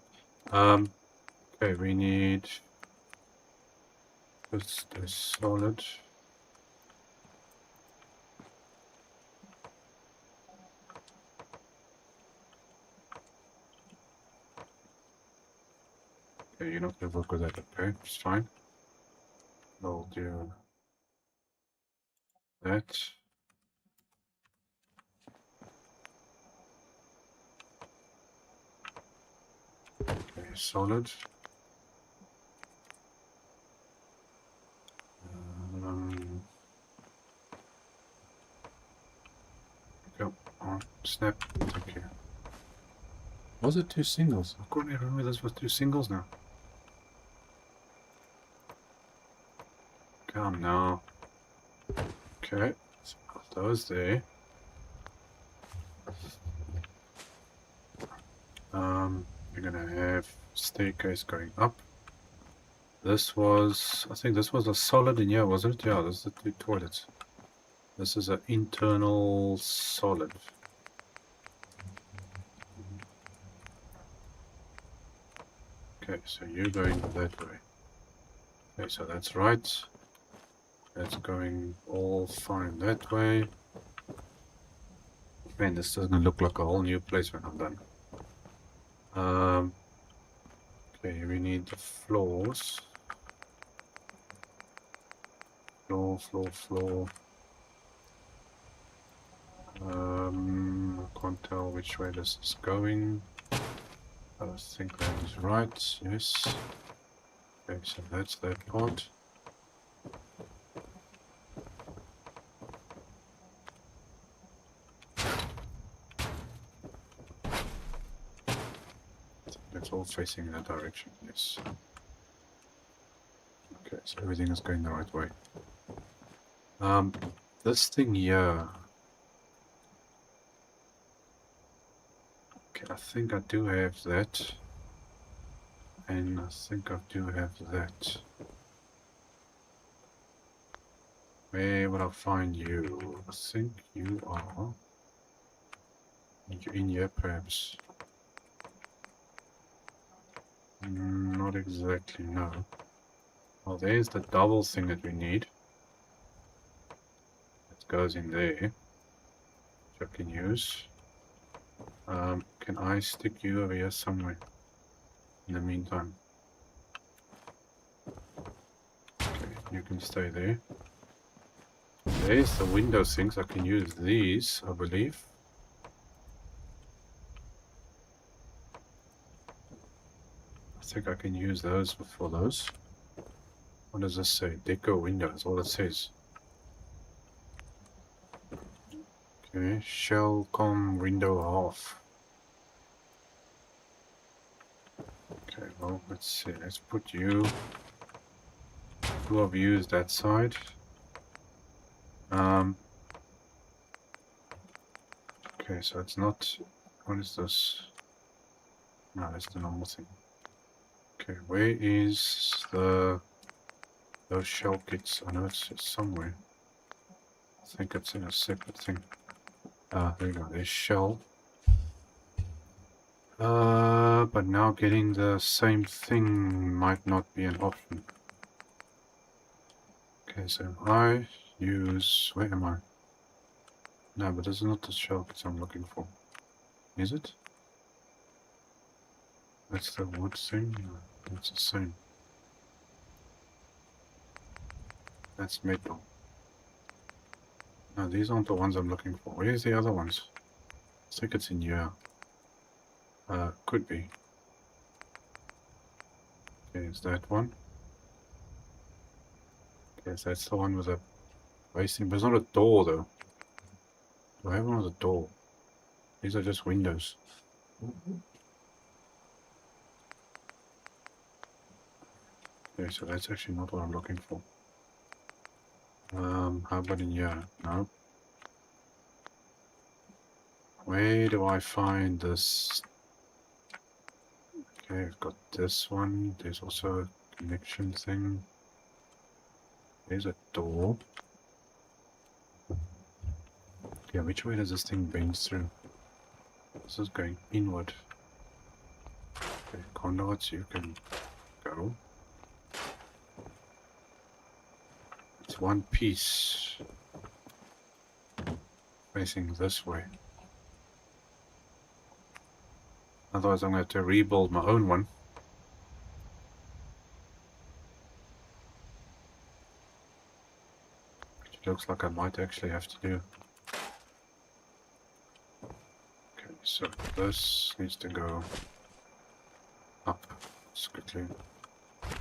Okay, we need this solid. Okay, you're not gonna work with that, okay, it's fine. I'll do that. Okay, solid. Go on, snap. Okay. Was it two singles? I couldn't even remember this was two singles now. Come now. Okay, so put those there. We're gonna have staircase going up. This was, I think this was a solid in here, wasn't it? Yeah, this is the 2 toilets. This is an internal solid. Okay, so you're going that way. Okay, so that's right. That's going all fine that way. Man, this doesn't look like a whole new place when I'm done. Okay, we need the floors. Floor. I can't tell which way this is going. I think that is right, yes. Okay, so that's that part. It's all facing in that direction, yes. Okay, so everything is going the right way. This thing here. Okay, I think I do have that. And I think I do have that. Where would I find you? I think you are. You're in here, perhaps. Not exactly, no. Well, there's the double thing that we need. It goes in there. Which I can use. Can I stick you over here somewhere? In the meantime. Okay, you can stay there. There's the window things. I can use these, I believe. I think I can use those for those. What does this say? Deco window, that's all it says. Okay, shell com window half. Okay, well, let's see. Let's put you. Who have used that side? Okay, so it's not. What is this? No, that's the normal thing. Okay, where is those shell kits? I know it's somewhere. I think it's in a separate thing. There you go. There's shell. But now getting the same thing might not be an option. Okay, so I use... Where am I? No, but this is not the shell kits I'm looking for. Is it? That's the wood thing? No, it's the same. That's metal. No, these aren't the ones I'm looking for. Where's the other ones? I think it's in here. Could be. Okay, is that one? Okay, so that's the one with a basing, but it's not a door though. Do I have one with a door? These are just windows. Okay, so that's actually not what I'm looking for. How about in here? No. Where do I find this? Okay, I've got this one. There's also a connection thing. There's a door. Yeah, which way does this thing bend through? This is going inward. Okay, conduits, you can go. It's one piece facing this way. Otherwise I'm going to have to rebuild my own one. Which looks like I might actually have to do. Okay, so this needs to go up. Let's quickly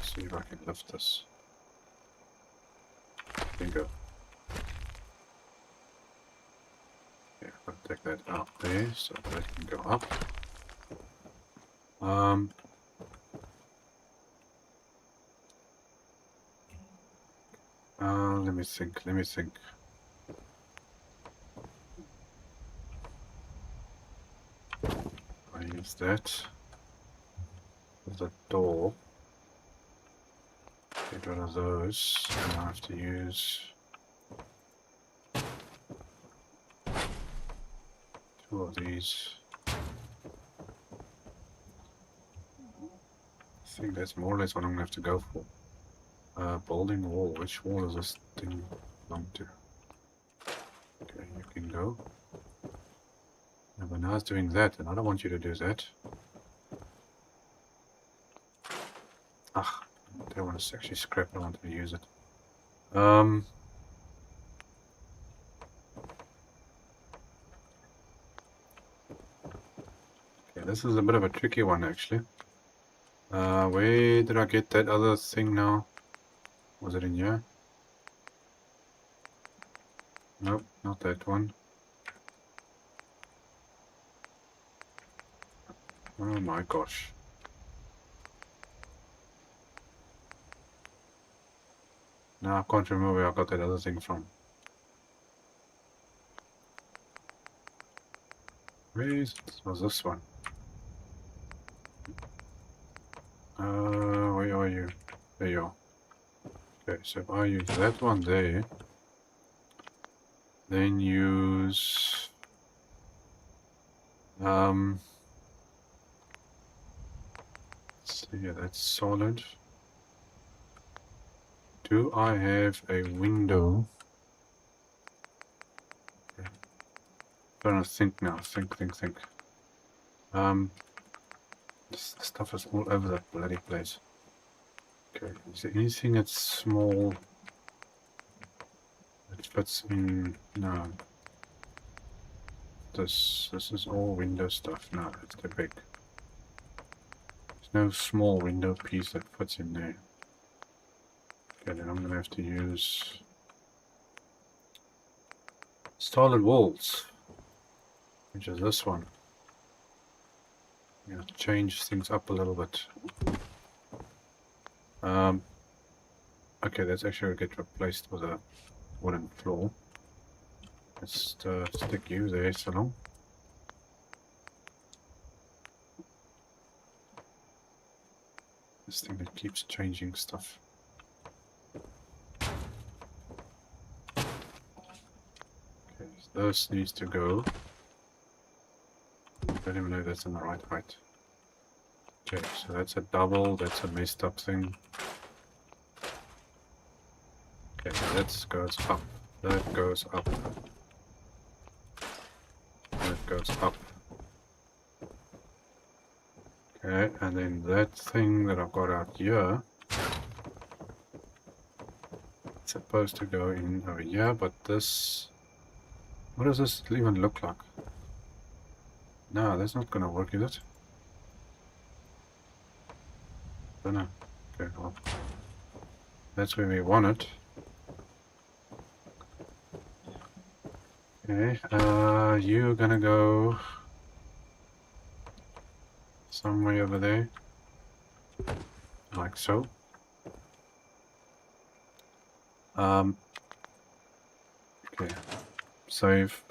see if I can lift this. Bingo. Yeah, I'll take that out there so that can go up. Let me think. Use that. There's a door. Get rid of those. And I have to use 2 of these. I think that's more or less what I'm gonna have to go for. Building wall. Which wall does this thing belong to? Okay, you can go. Yeah, but now it's doing that, and I don't want you to do that. Ah, that one is actually scrap. I want to use it. Okay, this is a bit of a tricky one actually. Where did I get that other thing now? Was it in here? Nope, not that one. Oh my gosh. Now I can't remember where I got that other thing from. Where is it? Was this one? Where are you? There you are. Okay, so if I use that one there, then use so yeah, that's solid. Do I have a window? Okay. Trying to think now. Think. This stuff is all over that bloody place. Okay, is there anything that's small that fits in? No. This is all window stuff. No, it's too big. There's no small window piece that fits in there. Okay, then I'm gonna have to use solid walls, which is this one. I'm gonna change things up a little bit. Okay, that's actually gonna get replaced with a wooden floor. Let's stick you there so long. This thing that keeps changing stuff. Okay, so this needs to go. I don't even know if that's in the right height. Okay, so that's a double, that's a messed up thing. Okay, that goes up, that goes up, that goes up. Okay, and then that thing that I've got out here, it's supposed to go in over here, but this, what does this even look like? No, that's not gonna work, is it? Don't know. Okay, well, that's where we want it. Okay, you're gonna go somewhere over there, like so. Okay, save.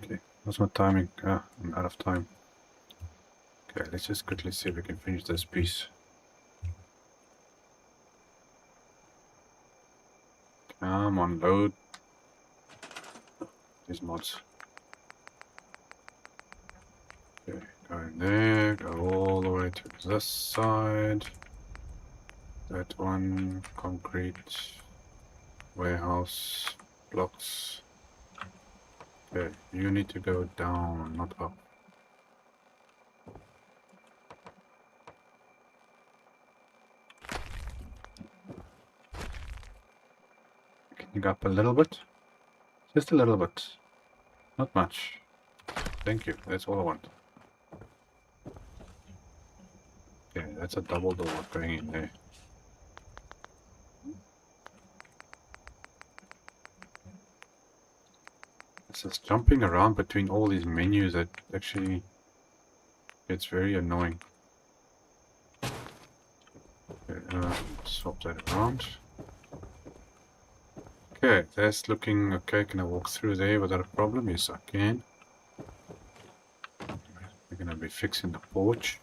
Okay, what's my timing? Ah, I'm out of time. Okay, let's just quickly see if we can finish this piece. Come on, load these mods. Okay, go in there, go all the way to this side. That one, concrete, warehouse, blocks. Okay, you need to go down, not up. Can you go up a little bit? Just a little bit. Not much. Thank you, that's all I want. Okay, that's a double door going in there. It's just jumping around between all these menus that actually gets very annoying. Okay, swap that around. Okay, that's looking okay. Can I walk through there without a problem? Yes, I can. We're gonna be fixing the porch.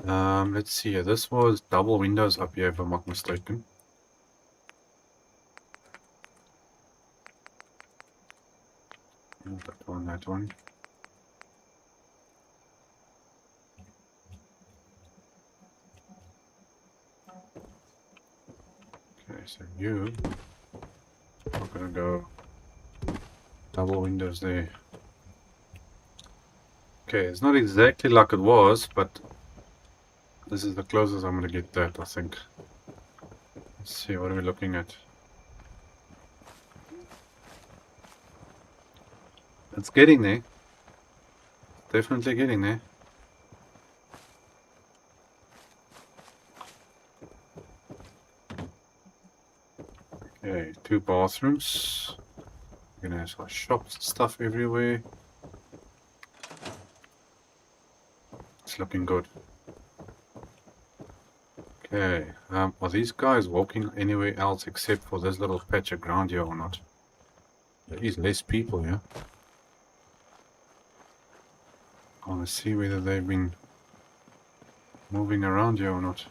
Let's see here. This was double windows up here, if I'm not mistaken. That one, that one. Okay, so you are gonna go double windows there. Okay, it's not exactly like it was, but this is the closest I'm gonna get that, I think. Let's see, what are we looking at? It's getting there. Definitely getting there. Okay, 2 bathrooms. We're gonna have some shops and stuff everywhere. It's looking good. Okay, are these guys walking anywhere else except for this little patch of ground here or not? There is less people here. I want to see whether they've been moving around here or not.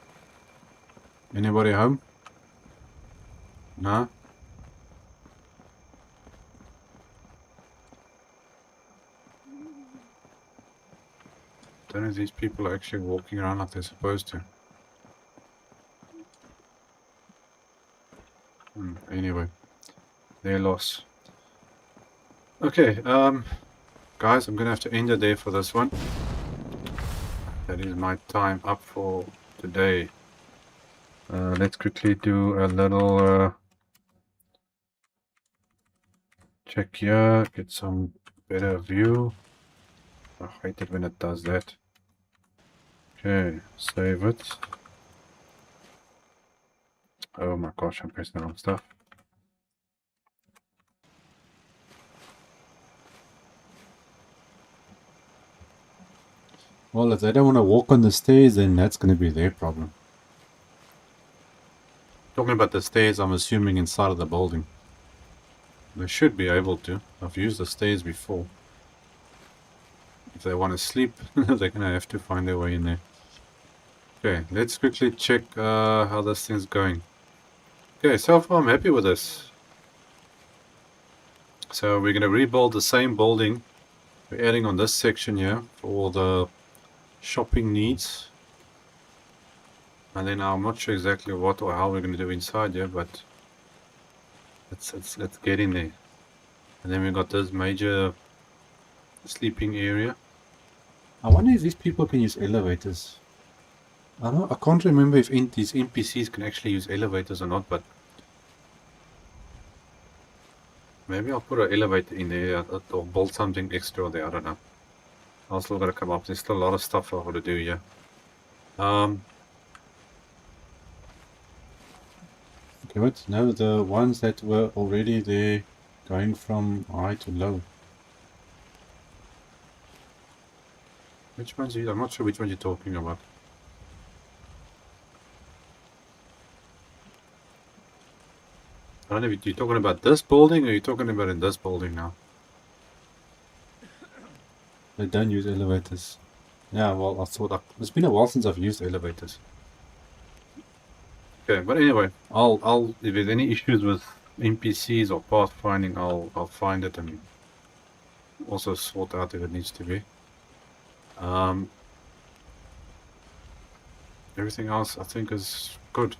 Anybody home? No? Don't know if these people are actually walking around like they're supposed to. Anyway, their loss. Okay, guys, I'm gonna have to end it there for this one. That is my time up for today. Let's quickly do a little check here, get some better view. I hate it when it does that. Okay, save it. Oh my gosh, I'm pressing the wrong stuff. Well, if they don't want to walk on the stairs, then that's going to be their problem. Talking about the stairs, I'm assuming inside of the building. They should be able to. I've used the stairs before. If they want to sleep, they're going to have to find their way in there. Okay, let's quickly check how this thing's going. Okay, so far I'm happy with this. So we're going to rebuild the same building. We're adding on this section here for the shopping needs. And then I'm not sure exactly what or how we're going to do inside here, but let's get in there. And then we got this major sleeping area. I wonder if these people can use elevators. I can't remember if these NPCs can actually use elevators or not, but maybe I'll put an elevator in there or build something extra there, I don't know. I'll still gotta come up. There's still a lot of stuff I've got to do here. Okay, what? No, the ones that were already there going from high to low. Which ones are you? I'm not sure which one you're talking about. I don't know if you're talking about this building or you're talking about in this building now. They don't use elevators. Yeah, well, I thought it's been a while since I've used elevators. Okay, but anyway, I'll if there's any issues with NPCs or pathfinding, I'll find it and also sort out if it needs to be. Everything else I think is good.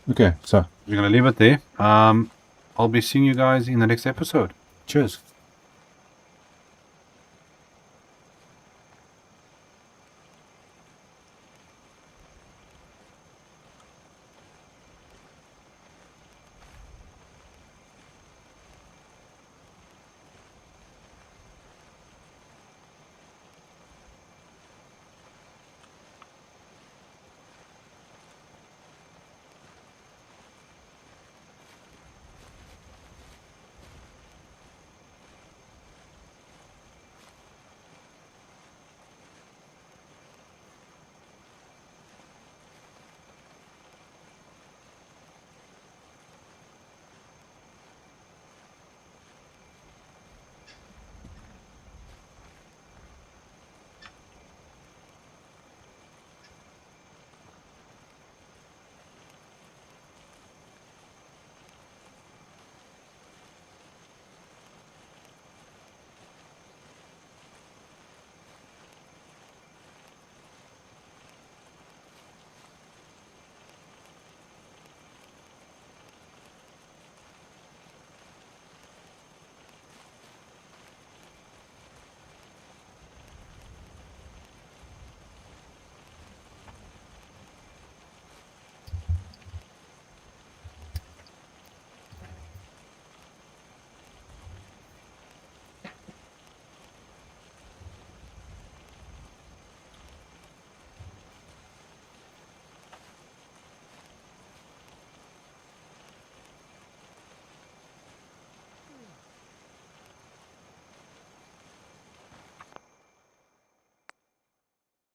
Okay, so we're gonna leave it there. I'll be seeing you guys in the next episode. Cheers.